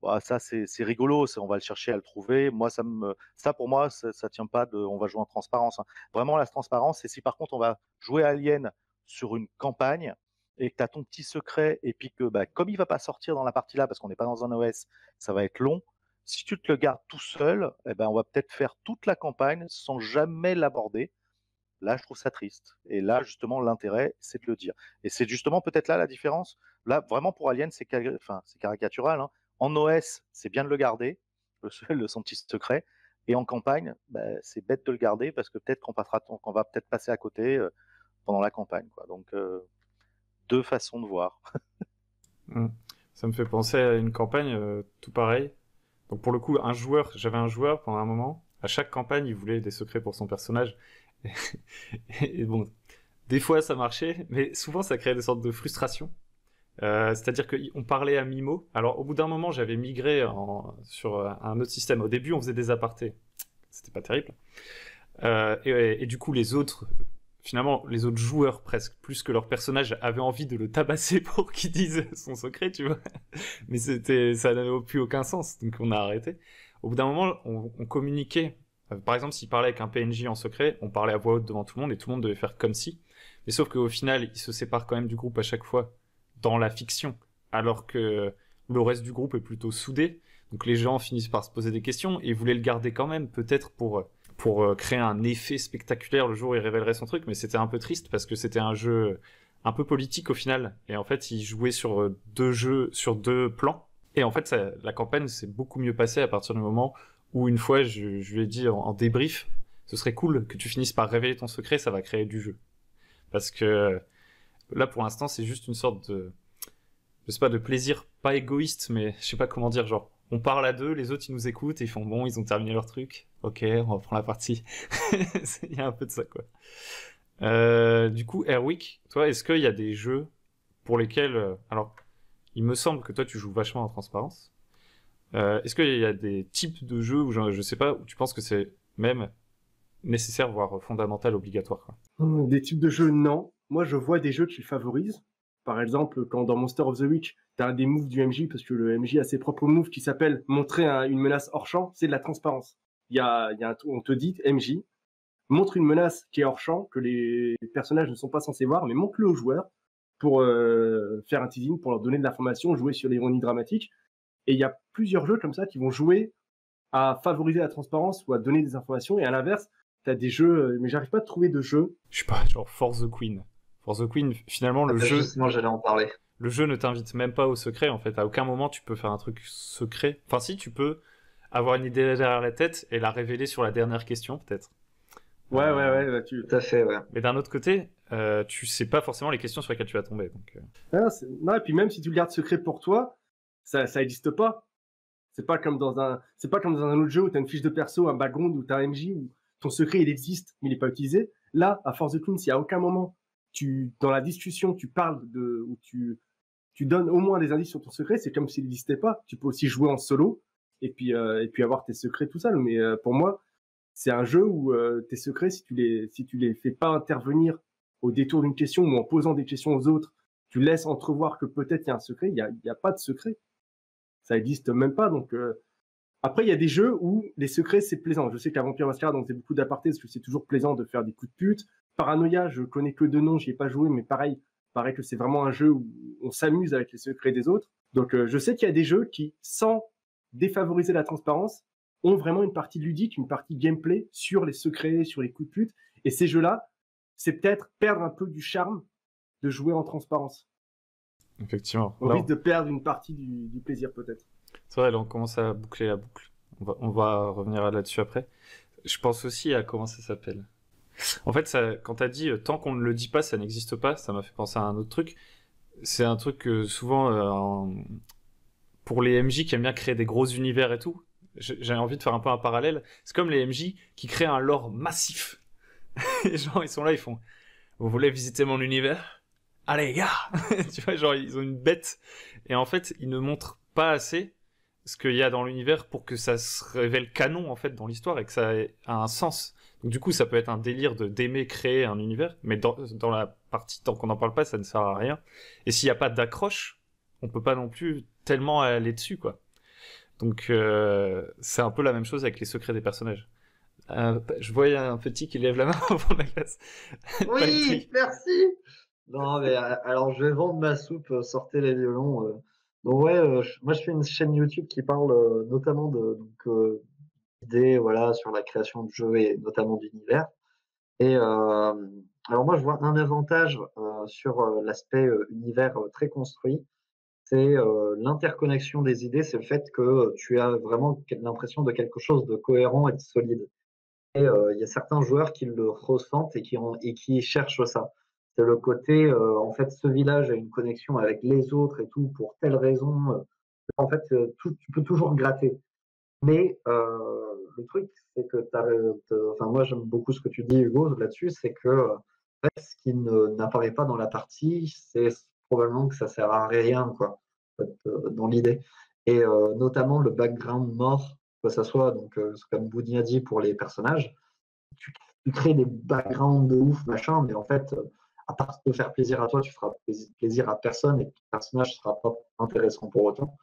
Bah, ça, c'est rigolo, on va le chercher à le trouver. Moi, ça pour moi, ça tient pas de, on va jouer en transparence, hein. Vraiment, la transparence, c'est si par contre on va jouer à Alien sur une campagne et que tu as ton petit secret et puis que, bah, comme il va pas sortir dans la partie là parce qu'on n'est pas dans un OS, ça va être long. Si tu te le gardes tout seul, eh ben, on va peut-être faire toute la campagne sans jamais l'aborder. Là, je trouve ça triste. Et là, justement, l'intérêt, c'est de le dire. Et c'est justement peut-être là la différence. Là, vraiment, pour Alien, c'est caricatural, hein. En OS, c'est bien de le garder, son petit secret. Et en campagne, bah, c'est bête de le garder parce que peut-être qu'on va peut-être passer à côté pendant la campagne, quoi. Donc, deux façons de voir. Mm. Ça me fait penser à une campagne tout pareil. Donc pour le coup, j'avais un joueur pendant un moment. À chaque campagne, il voulait des secrets pour son personnage. Et bon, des fois ça marchait, mais souvent ça créait des sortes de frustration. C'est-à-dire qu'on parlait à mi-mot. Alors au bout d'un moment, j'avais migré sur un autre système. Au début, on faisait des apartés. C'était pas terrible. Et du coup, finalement, les autres joueurs, presque, plus que leur personnage, avaient envie de le tabasser pour qu'il dise son secret, tu vois. Mais ça n'avait plus aucun sens, donc on a arrêté. Au bout d'un moment, on communiquait. Par exemple, s'il parlait avec un PNJ en secret, on parlait à voix haute devant tout le monde et tout le monde devait faire comme si. Mais sauf qu'au final, ils se séparent quand même du groupe à chaque fois dans la fiction, alors que le reste du groupe est plutôt soudé. Donc les gens finissent par se poser des questions et voulaient le garder quand même, peut-être pour créer un effet spectaculaire le jour où il révélerait son truc, mais c'était un peu triste parce que c'était un jeu un peu politique au final. Et en fait, il jouait sur sur deux plans. Et en fait, la campagne s'est beaucoup mieux passée à partir du moment où une fois, je lui ai dit en débrief, ce serait cool que tu finisses par révéler ton secret, ça va créer du jeu. Parce que là, pour l'instant, c'est juste une sorte je sais pas, de plaisir pas égoïste, mais je sais pas comment dire, genre, on parle à deux, les autres ils nous écoutent et ils font bon, ils ont terminé leur truc, ok, on reprend la partie. Il y a un peu de ça, quoi. Du coup, Airwick, toi, est-ce qu'il y a des jeux pour lesquels, alors, il me semble que toi tu joues vachement en transparence. Est-ce qu'il y a des types de jeux où, je sais pas, où tu penses que c'est même nécessaire, voire fondamental, obligatoire, quoi. Des types de jeux, non. Moi, je vois des jeux qui favorisent. Par exemple, quand dans Monster of the Week, tu as des moves du MJ, parce que le MJ a ses propres moves qui s'appellent montrer une menace hors champ, c'est de la transparence. On te dit, MJ, montre une menace qui est hors champ, que les personnages ne sont pas censés voir, mais montre-le aux joueurs pour faire un teasing, pour leur donner de l'information, jouer sur l'ironie dramatique. Et il y a plusieurs jeux comme ça qui vont jouer à favoriser la transparence ou à donner des informations. Et à l'inverse, t'as des jeux, mais j'arrive pas à trouver de jeux. Je sais pas, genre For the Queen. For the Queen, finalement, le jeu. Justement, j'allais en parler. Le jeu ne t'invite même pas au secret, en fait. À aucun moment, tu peux faire un truc secret. Enfin, si, tu peux avoir une idée derrière la tête et la révéler sur la dernière question, peut-être. Ouais. Tout à fait, ouais. Mais d'un autre côté, tu sais pas forcément les questions sur lesquelles tu vas tomber. Donc, Non, et puis même si tu le gardes secret pour toi, ça existe pas. C'est pas comme dans un autre jeu où t'as une fiche de perso, un background, où t'as un MJ, où ton secret il existe, mais il est pas utilisé. Là, à For the Queen, si à aucun moment dans la discussion, tu parles ou tu donnes au moins des indices sur ton secret, c'est comme s'il n'existait pas. Tu peux aussi jouer en solo et puis avoir tes secrets tout seul. Mais pour moi, c'est un jeu où tes secrets, si tu les fais pas intervenir au détour d'une question ou en posant des questions aux autres, tu laisses entrevoir que peut-être il y a un secret. Il y a pas de secret. Ça existe même pas. Donc après, il y a des jeux où les secrets, c'est plaisant. Je sais qu'à Vampire Masquerade, on faisait beaucoup d'apartés parce que c'est toujours plaisant de faire des coups de pute. Paranoia, je connais que deux noms, j'y ai pas joué, mais pareil que c'est vraiment un jeu où on s'amuse avec les secrets des autres. Donc je sais qu'il y a des jeux qui, sans défavoriser la transparence, ont vraiment une partie ludique, une partie gameplay sur les secrets, sur les coups de pute. Et ces jeux-là, c'est peut-être perdre un peu du charme de jouer en transparence. effectivement. On risque de perdre une partie du plaisir peut-être. C'est vrai, là, on commence à boucler la boucle. On va revenir là-dessus après. Je pense aussi à comment ça s'appelle. En fait, quand t'as dit tant qu'on ne le dit pas, ça n'existe pas, ça m'a fait penser à un autre truc. C'est un truc que souvent, pour les MJ qui aiment bien créer des gros univers et tout, j'ai envie de faire un peu un parallèle. C'est comme les MJ qui créent un lore massif. Les gens, ils sont là, ils font vous voulez visiter mon univers? Allez, les gars. Tu vois, genre, ils ont une bête. Et en fait, ils ne montrent pas assez ce qu'il y a dans l'univers pour que ça se révèle canon, en fait, dans l'histoire et que ça ait un sens. Donc, du coup, ça peut être un délire d'aimer créer un univers, mais dans la partie, tant qu'on n'en parle pas, ça ne sert à rien. Et s'il n'y a pas d'accroche, on peut pas non plus tellement aller dessus, quoi. Donc, c'est un peu la même chose avec les secrets des personnages. Je voyais un petit qui lève la main avant la classe. Oui, merci. Non, mais alors je vais vendre ma soupe, sortez les violons. Donc ouais, moi je fais une chaîne YouTube qui parle notamment d'idées, voilà, sur la création de jeux et notamment d'univers. Et alors moi je vois un avantage sur l'aspect univers très construit, c'est l'interconnexion des idées, c'est le fait que tu as vraiment l'impression de quelque chose de cohérent et de solide. Et il y a certains joueurs qui le ressentent et qui cherchent ça. C'est le côté, en fait, ce village a une connexion avec les autres et tout pour telle raison. En fait, tu peux toujours gratter. Mais le truc, c'est que enfin, moi, j'aime beaucoup ce que tu dis, Hugo, là-dessus, c'est que en fait, ce qui n'apparaît pas dans la partie, c'est probablement que ça sert à rien, quoi, en fait, dans l'idée. Et notamment le background mort, que ça soit donc comme Boudin a dit pour les personnages, tu crées des backgrounds de ouf, machin, mais en fait, à part te faire plaisir à toi, tu feras plaisir à personne et ton personnage ne sera pas intéressant pour autant.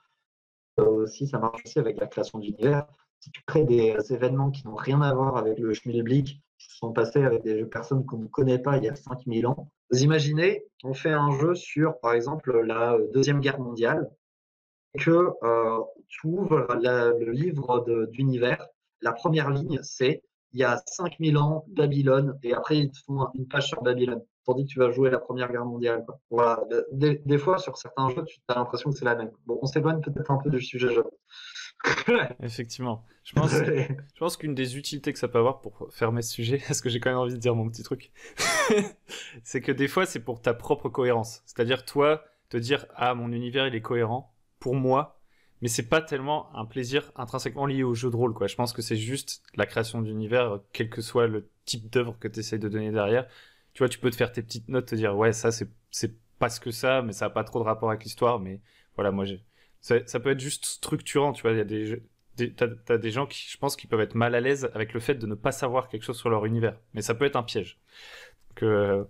Si ça marche aussi avec la création d'univers, Si tu crées des événements qui n'ont rien à voir avec le schmilblick, qui se sont passés avec des personnes qu'on ne connaît pas il y a 5000 ans, vous imaginez, on fait un jeu sur, par exemple, la Deuxième Guerre mondiale, et que tu ouvres le livre d'univers. La première ligne, c'est il y a 5000 ans, Babylone, et après ils te font une page sur Babylone, tandis que tu vas jouer la Première Guerre mondiale. Quoi. Voilà. Des fois, sur certains jeux, tu as l'impression que c'est la même. Bon, on s'éloigne peut-être un peu du sujet jeu. Effectivement. Désolé. Je pense qu'une des utilités que ça peut avoir pour fermer ce sujet, parce que j'ai quand même envie de dire mon petit truc, c'est que des fois, c'est pour ta propre cohérence. C'est-à-dire, toi, te dire, ah, mon univers, il est cohérent pour moi, mais c'est pas tellement un plaisir intrinsèquement lié au jeu de rôle, quoi. Je pense que c'est juste la création d'univers, quel que soit le type d'œuvre que tu essayes de donner derrière. Tu vois, tu peux te faire tes petites notes, te dire, ouais, ça, c'est parce que ça, mais ça a pas trop de rapport avec l'histoire, mais voilà, moi, ça peut être juste structurant, tu vois, il y a t'as des gens qui, je pense, qui peuvent être mal à l'aise avec le fait de ne pas savoir quelque chose sur leur univers. Mais ça peut être un piège. Que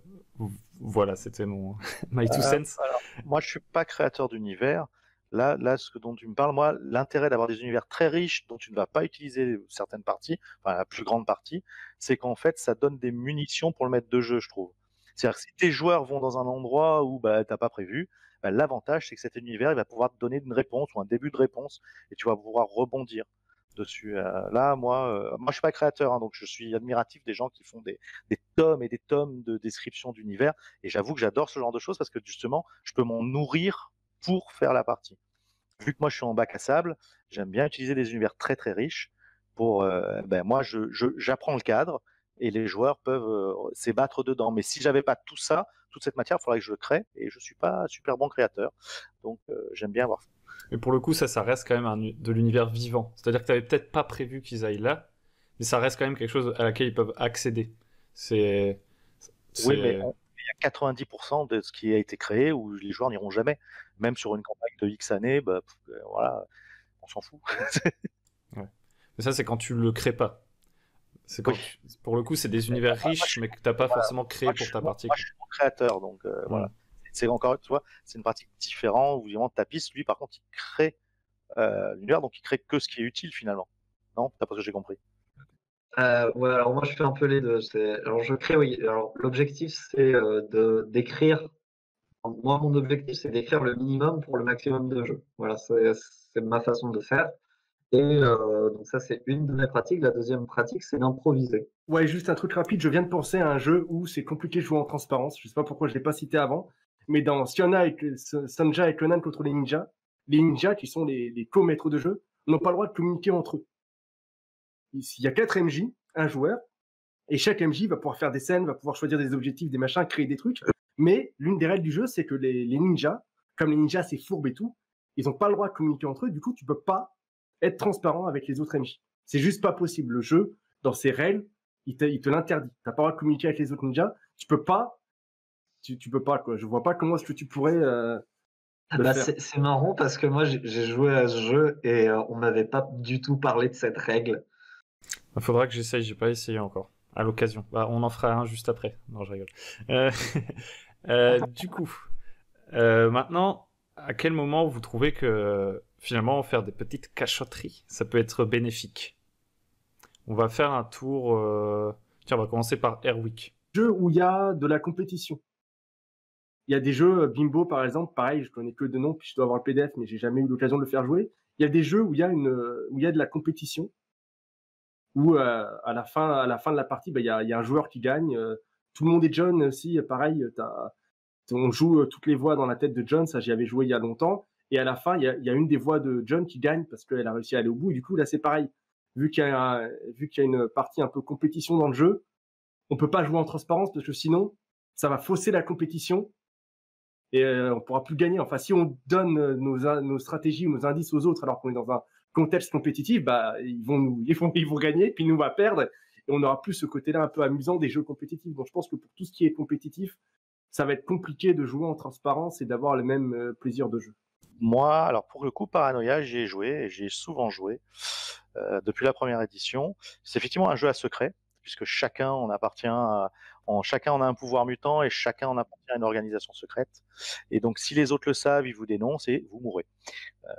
voilà, c'était mon my two cents. Alors, moi, je suis pas créateur d'univers. Là, dont tu me parles, moi, l'intérêt d'avoir des univers très riches dont tu ne vas pas utiliser certaines parties, enfin la plus grande partie, c'est qu'en fait, ça donne des munitions pour le maître de jeu, je trouve. C'est-à-dire que si tes joueurs vont dans un endroit où bah, t'as pas prévu, bah, l'avantage c'est que cet univers il va pouvoir te donner une réponse ou un début de réponse et tu vas pouvoir rebondir dessus. Là, moi, je suis pas créateur, hein, donc je suis admiratif des gens qui font des tomes et des tomes de description d'univers. Et j'avoue que j'adore ce genre de choses parce que justement, je peux m'en nourrir pour faire la partie. Vu que moi je suis en bac à sable, j'aime bien utiliser des univers très très riches pour, ben moi j'apprends le cadre et les joueurs peuvent s'ébattre dedans. Mais si j'avais pas tout ça, toute cette matière, il faudrait que je le crée et je suis pas super bon créateur. Donc j'aime bien avoir ça. Mais pour le coup, ça reste quand même de l'univers vivant. C'est-à-dire que tu n'avais peut-être pas prévu qu'ils aillent là, mais ça reste quand même quelque chose à laquelle ils peuvent accéder. C'est. Oui, mais il y a 90% de ce qui a été créé où les joueurs n'iront jamais. Même sur une campagne de X années, bah, voilà, on s'en fout. Ouais. Mais ça, c'est quand tu le crées pas. C'est quand pour le coup, c'est des univers riches, mais que tu n'as pas forcément créé pour ta partie. Moi, je suis mon créateur, donc voilà. C'est encore, tu vois, c'est une pratique différente où vraiment Tapis, lui, par contre, il crée l'univers, donc il crée que ce qui est utile finalement. Non, t'as pas ce que j'ai compris. Ouais, alors moi je fais un peu les deux. Alors je crée, oui. Alors l'objectif c'est d'écrire. Moi mon objectif c'est d'écrire le minimum pour le maximum de jeux. Voilà, c'est ma façon de faire. Et donc ça c'est une de mes pratiques. La deuxième pratique c'est d'improviser. Ouais, juste un truc rapide. Je viens de penser à un jeu où c'est compliqué de jouer en transparence. Je sais pas pourquoi je l'ai pas cité avant, mais dans Siona avec Sanja et Conan contre les ninjas qui sont les co-maîtres de jeu n'ont pas le droit de communiquer entre eux. Il y a 4 MJ, un joueur, et chaque MJ va pouvoir faire des scènes, va pouvoir choisir des objectifs, des machins, créer des trucs. Mais l'une des règles du jeu, c'est que les ninjas, comme les ninjas c'est fourbe et tout, ils n'ont pas le droit de communiquer entre eux. Du coup, tu peux pas être transparent avec les autres MJ. C'est juste pas possible. Le jeu, dans ses règles, il te l'interdit. T'as pas le droit de communiquer avec les autres ninjas. Tu peux pas, quoi. Je vois pas comment est-ce que tu pourrais Bah, c'est marrant parce que moi j'ai joué à ce jeu et on m'avait pas du tout parlé de cette règle. Il faudra que j'essaye, j'ai pas essayé encore. À l'occasion. Bah, on en fera un juste après. Non, je rigole. Du coup, maintenant, à quel moment vous trouvez que finalement faire des petites cachotteries, ça peut être bénéfique? On va faire un tour. Tiens, on va commencer par Airwick. Jeu où il y a de la compétition. Il y a des jeux, Bimbo par exemple, pareil, je connais que de nom, puis je dois avoir le PDF, mais j'ai jamais eu l'occasion de le faire jouer. Il y a des jeux où il y a de la compétition, où à la fin de la partie, bah, il y a un joueur qui gagne. Tout le monde est John aussi, pareil, on joue toutes les voix dans la tête de John, ça j'y avais joué il y a longtemps. Et à la fin, il y a une des voix de John qui gagne parce qu'elle a réussi à aller au bout. Et du coup, là, c'est pareil. Vu qu'il y a une partie un peu compétition dans le jeu, on peut pas jouer en transparence parce que sinon, ça va fausser la compétition et on pourra plus gagner. Enfin, si on donne nos stratégies ou nos indices aux autres alors qu'on est dans un contexte compétitif, bah ils vont gagner, puis nous on va perdre et on n'aura plus ce côté-là un peu amusant des jeux compétitifs. Donc je pense que pour tout ce qui est compétitif, ça va être compliqué de jouer en transparence et d'avoir le même plaisir de jeu. Moi, alors pour le coup, Paranoia, j'y ai joué et j'y ai souvent joué depuis la première édition. C'est effectivement un jeu à secret puisque chacun on chacun en a un pouvoir mutant et chacun en appartient à une organisation secrète. Et donc, si les autres le savent, ils vous dénoncent et vous mourrez.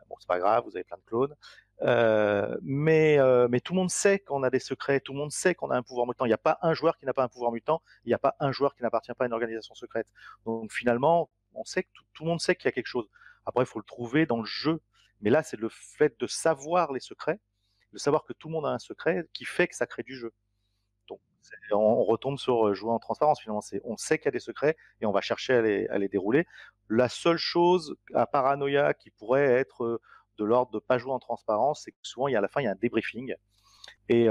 Bon, c'est pas grave, vous avez plein de clones. Mais tout le monde sait qu'on a des secrets, tout le monde sait qu'on a un pouvoir mutant. Il n'y a pas un joueur qui n'a pas un pouvoir mutant, il n'y a pas un joueur qui n'appartient pas à une organisation secrète. Donc finalement, on sait que tout le monde sait qu'il y a quelque chose. Après, il faut le trouver dans le jeu. Mais là, c'est le fait de savoir les secrets, de savoir que tout le monde a un secret, qui fait que ça crée du jeu. Donc, on retombe sur jouer en transparence finalement. On sait qu'il y a des secrets et on va chercher à les dérouler. La seule chose à paranoïa qui pourrait être de l'ordre de pas jouer en transparence, c'est que souvent à la fin il y a un débriefing et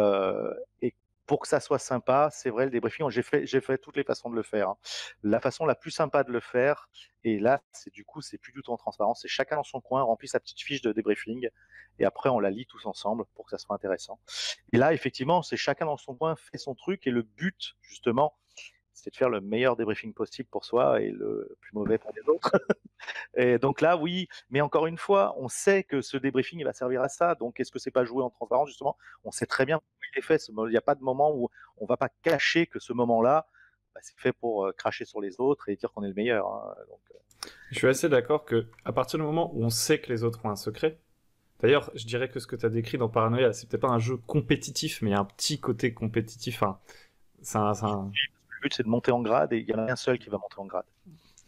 pour que ça soit sympa, c'est vrai le débriefing, j'ai fait toutes les façons de le faire. Hein. La façon la plus sympa de le faire, et là c'est plus du tout en transparence, c'est chacun dans son coin remplit sa petite fiche de débriefing et après on la lit tous ensemble pour que ça soit intéressant. Et là effectivement c'est chacun dans son coin fait son truc et le but justement c'est de faire le meilleur débriefing possible pour soi et le plus mauvais pour les autres. Et donc là, oui, mais encore une fois, on sait que ce débriefing il va servir à ça. Donc, est-ce que c'est pas joué en transparence justement? On sait très bien pourquoi il est fait. Il n'y a pas de moment où on va pas cacher que ce moment-là, c'est fait pour cracher sur les autres et dire qu'on est le meilleur. Hein. Donc, Je suis assez d'accord que à partir du moment où on sait que les autres ont un secret, d'ailleurs, je dirais que ce que tu as décrit dans Paranoia, c'est peut-être pas un jeu compétitif, mais il y a un petit côté compétitif. Enfin, le but c'est de monter en grade et il y en a un seul qui va monter en grade.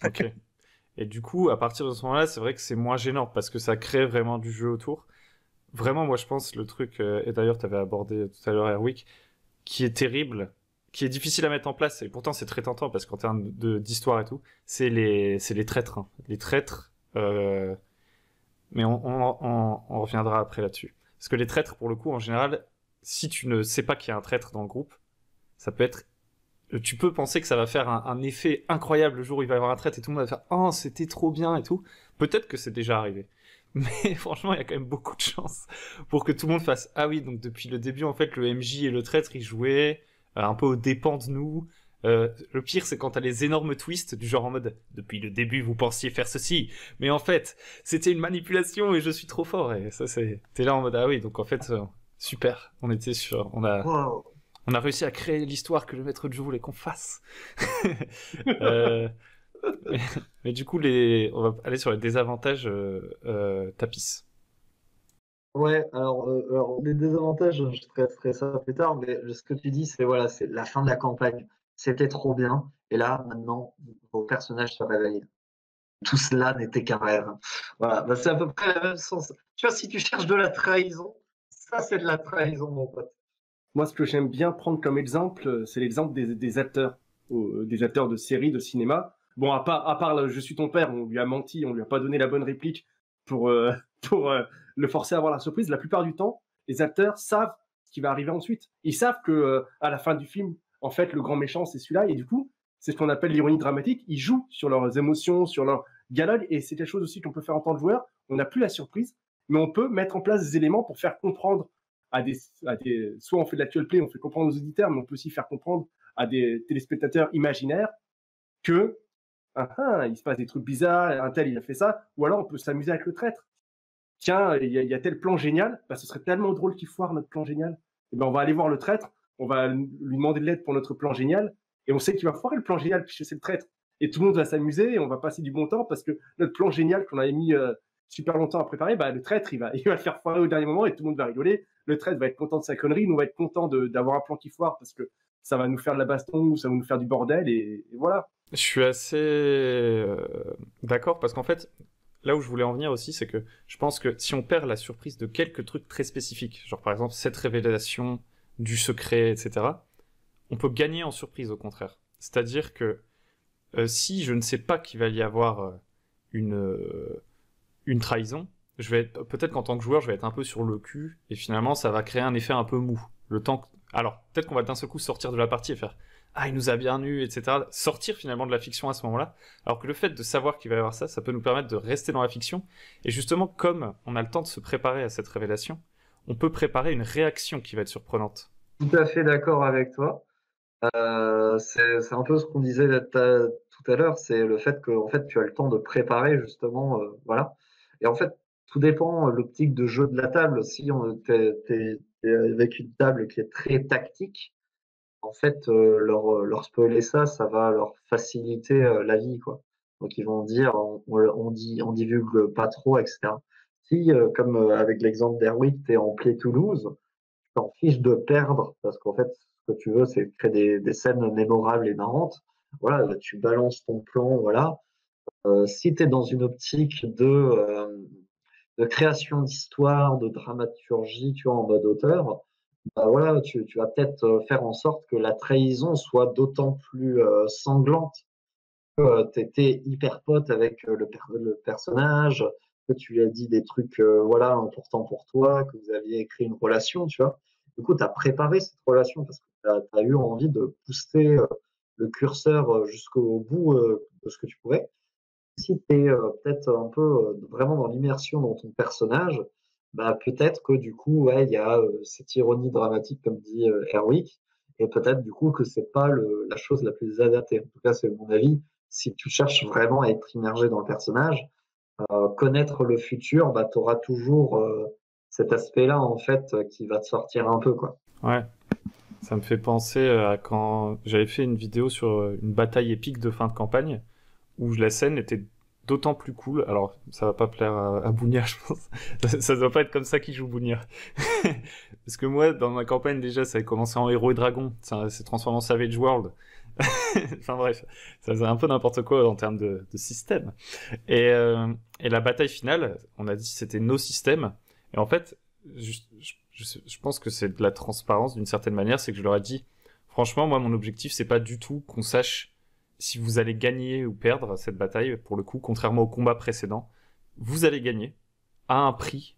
Ok. Et du coup, à partir de ce moment-là, c'est vrai que c'est moins gênant parce que ça crée vraiment du jeu autour. Vraiment, moi, je pense le truc, et d'ailleurs, tu avais abordé tout à l'heure Airwick, qui est terrible, qui est difficile à mettre en place, et pourtant c'est très tentant parce qu'en termes d'histoire et tout, c'est les traîtres. Hein. Les traîtres, mais on reviendra après là-dessus. Parce que les traîtres, pour le coup, en général, si tu ne sais pas qu'il y a un traître dans le groupe, ça peut être tu peux penser que ça va faire un effet incroyable le jour où il va y avoir un traître et tout le monde va faire oh c'était trop bien et tout. Peut-être que c'est déjà arrivé. Mais franchement, il y a quand même beaucoup de chance pour que tout le monde fasse ah oui, donc depuis le début en fait le MJ et le traître ils jouaient un peu aux dépens de nous. Le pire c'est quand t'as les énormes twists du genre en mode depuis le début vous pensiez faire ceci, mais en fait c'était une manipulation et je suis trop fort et ça t'es là en mode ah oui donc en fait super on était sur Wow. on a réussi à créer l'histoire que le maître de jeu voulait qu'on fasse. mais du coup, on va aller sur les désavantages Tapis. Ouais, alors les désavantages, je traiterai ça plus tard, mais ce que tu dis, c'est voilà, c'est la fin de la campagne. C'était trop bien, et là, maintenant, vos personnages se réveillent. Tout cela n'était qu'un rêve. Voilà, bah, c'est à peu près le même sens. Tu vois, si tu cherches de la trahison, ça c'est de la trahison, mon pote. Moi, ce que j'aime bien prendre comme exemple, c'est l'exemple des acteurs, des acteurs de séries, de cinéma. Bon, à part Je suis ton père, on lui a menti, on lui a pas donné la bonne réplique pour le forcer à avoir la surprise. La plupart du temps, les acteurs savent ce qui va arriver ensuite. Ils savent que à la fin du film, en fait, le grand méchant c'est celui-là, et du coup, c'est ce qu'on appelle l'ironie dramatique. Ils jouent sur leurs émotions, sur leur dialogue, et c'est quelque chose aussi qu'on peut faire en tant que joueur. On n'a plus la surprise, mais on peut mettre en place des éléments pour faire comprendre soit on fait de l'actual play, on fait comprendre aux auditeurs, mais on peut aussi faire comprendre à des téléspectateurs imaginaires que il se passe des trucs bizarres, un tel il a fait ça, ou alors on peut s'amuser avec le traître. Tiens, il y a tel plan génial, ce serait tellement drôle qu'il foire notre plan génial. Et ben on va aller voir le traître, on va lui demander de l'aide pour notre plan génial, et on sait qu'il va foirer le plan génial puisque c'est le traître. Et tout le monde va s'amuser et on va passer du bon temps parce que notre plan génial qu'on avait mis super longtemps à préparer, le traître il va le faire foirer au dernier moment et tout le monde va rigoler. Le traître va être content de sa connerie, nous on va être content d'avoir un plan qui foire parce que ça va nous faire de la baston ou ça va nous faire du bordel et voilà. Je suis assez d'accord parce qu'en fait, là où je voulais en venir aussi, c'est que je pense que si on perd la surprise de quelques trucs très spécifiques, genre par exemple cette révélation du secret, etc., on peut gagner en surprise au contraire. C'est-à-dire que si je ne sais pas qu'il va y avoir une trahison, je vais peut-être qu'en tant que joueur, je vais être un peu sur le cul et finalement ça va créer un effet un peu mou. Alors peut-être qu'on va d'un seul coup sortir de la partie et faire ah il nous a bien eu, etc. Sortir finalement de la fiction à ce moment-là. Alors que le fait de savoir qu'il va y avoir ça, ça peut nous permettre de rester dans la fiction. Et justement, comme on a le temps de se préparer à cette révélation, on peut préparer une réaction qui va être surprenante. Tout à fait d'accord avec toi. C'est un peu ce qu'on disait tout à l'heure, c'est le fait que en fait tu as le temps de préparer justement, voilà. Et en fait, tout dépend l'optique de jeu de la table. Si t'es avec une table qui est très tactique, en fait, leur spoiler ça, ça va leur faciliter la vie, quoi. Donc ils vont dire, on divulgue pas trop, etc. Si, comme avec l'exemple d'Airwick, tu es en Play Toulouse, tu t'en fiches de perdre, parce qu'en fait, ce que tu veux, c'est créer des scènes mémorables et marrantes. Voilà, là, tu balances ton plan, voilà. Si tu es dans une optique de création d'histoire, de dramaturgie, tu vois, en mode auteur, bah voilà, tu vas peut-être faire en sorte que la trahison soit d'autant plus sanglante que tu étais hyper pote avec le personnage, que tu lui as dit des trucs voilà, importants pour toi, que vous aviez écrit une relation, tu vois. Du coup, tu as préparé cette relation parce que tu as eu envie de pousser le curseur jusqu'au bout de ce que tu pouvais. Si tu es peut-être un peu vraiment dans l'immersion dans ton personnage, bah, peut-être que du coup, ouais, il y a cette ironie dramatique, comme dit Erwick, et peut-être du coup que c'est pas la chose la plus adaptée. En tout cas, c'est mon avis. Si tu cherches vraiment à être immergé dans le personnage, connaître le futur, bah, tu auras toujours cet aspect-là, en fait, qui va te sortir un peu, quoi. Ouais, ça me fait penser à quand j'avais fait une vidéo sur une bataille épique de fin de campagne, où la scène était d'autant plus cool. Alors, ça va pas plaire à Bounia, je pense. Ça doit pas être comme ça qu'il joue Bounia. Parce que moi, dans ma campagne, déjà, ça avait commencé en héros et dragon. Ça s'est transformé en Savage World. Enfin bref, ça faisait un peu n'importe quoi en termes de système. Et la bataille finale, on a dit que c'était nos systèmes. Et en fait, je pense que c'est de la transparence d'une certaine manière. C'est que je leur ai dit, franchement, moi, mon objectif, c'est pas du tout qu'on sache si vous allez gagner ou perdre cette bataille. Pour le coup, contrairement au combat précédent, vous allez gagner à un prix,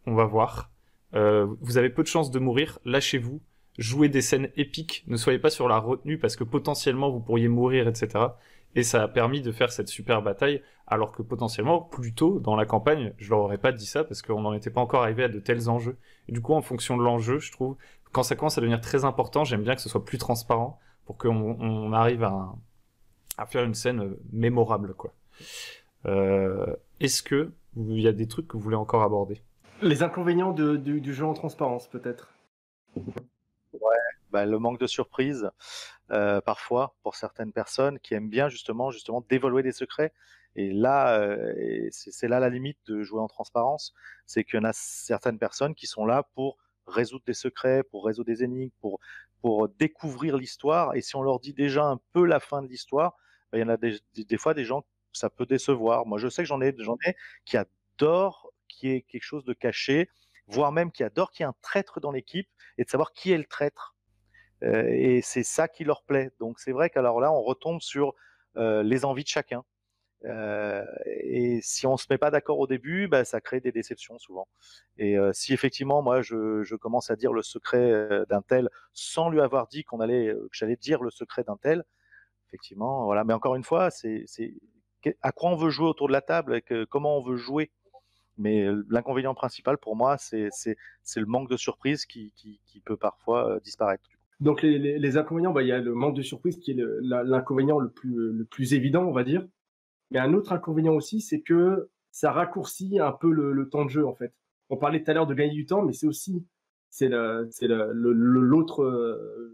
on va voir. Vous avez peu de chances de mourir, lâchez-vous, jouez des scènes épiques, ne soyez pas sur la retenue parce que potentiellement vous pourriez mourir, etc. Et ça a permis de faire cette super bataille, alors que potentiellement, plus tôt dans la campagne, je leur aurais pas dit ça parce qu'on n'en était pas encore arrivé à de tels enjeux. Et du coup, en fonction de l'enjeu, je trouve, quand ça commence à devenir très important, j'aime bien que ce soit plus transparent pour qu'on arrive à faire une scène mémorable, quoi. Est-ce que il y a des trucs que vous voulez encore aborder? Les inconvénients du jeu en transparence, peut-être. Bah, le manque de surprise, parfois, pour certaines personnes qui aiment bien justement dévoiler des secrets. Et là, c'est là la limite de jouer en transparence, c'est qu'il y en a certaines personnes qui sont là pour résoudre des secrets, pour résoudre des énigmes, pour découvrir l'histoire. Et si on leur dit déjà un peu la fin de l'histoire, bah, il y en a des fois des gens, ça peut décevoir. Moi, je sais que j'en ai qui adorent qu'il y ait quelque chose de caché, voire même qui adorent qu'il y ait un traître dans l'équipe et de savoir qui est le traître. Et c'est ça qui leur plaît. Donc c'est vrai qu'alors là, on retombe sur les envies de chacun. Et si on se met pas d'accord au début, bah, ça crée des déceptions souvent. Et si effectivement, moi, je commence à dire le secret d'un tel sans lui avoir dit que j'allais dire le secret d'un tel, effectivement, voilà. Mais encore une fois, c'est à quoi on veut jouer autour de la table, et comment on veut jouer. Mais l'inconvénient principal pour moi, c'est le manque de surprise qui peut parfois disparaître. Donc les inconvénients, bah, il y a le manque de surprise qui est l'inconvénient le plus évident, on va dire. Mais un autre inconvénient aussi, c'est que ça raccourcit un peu le temps de jeu, en fait. On parlait tout à l'heure de gagner du temps, mais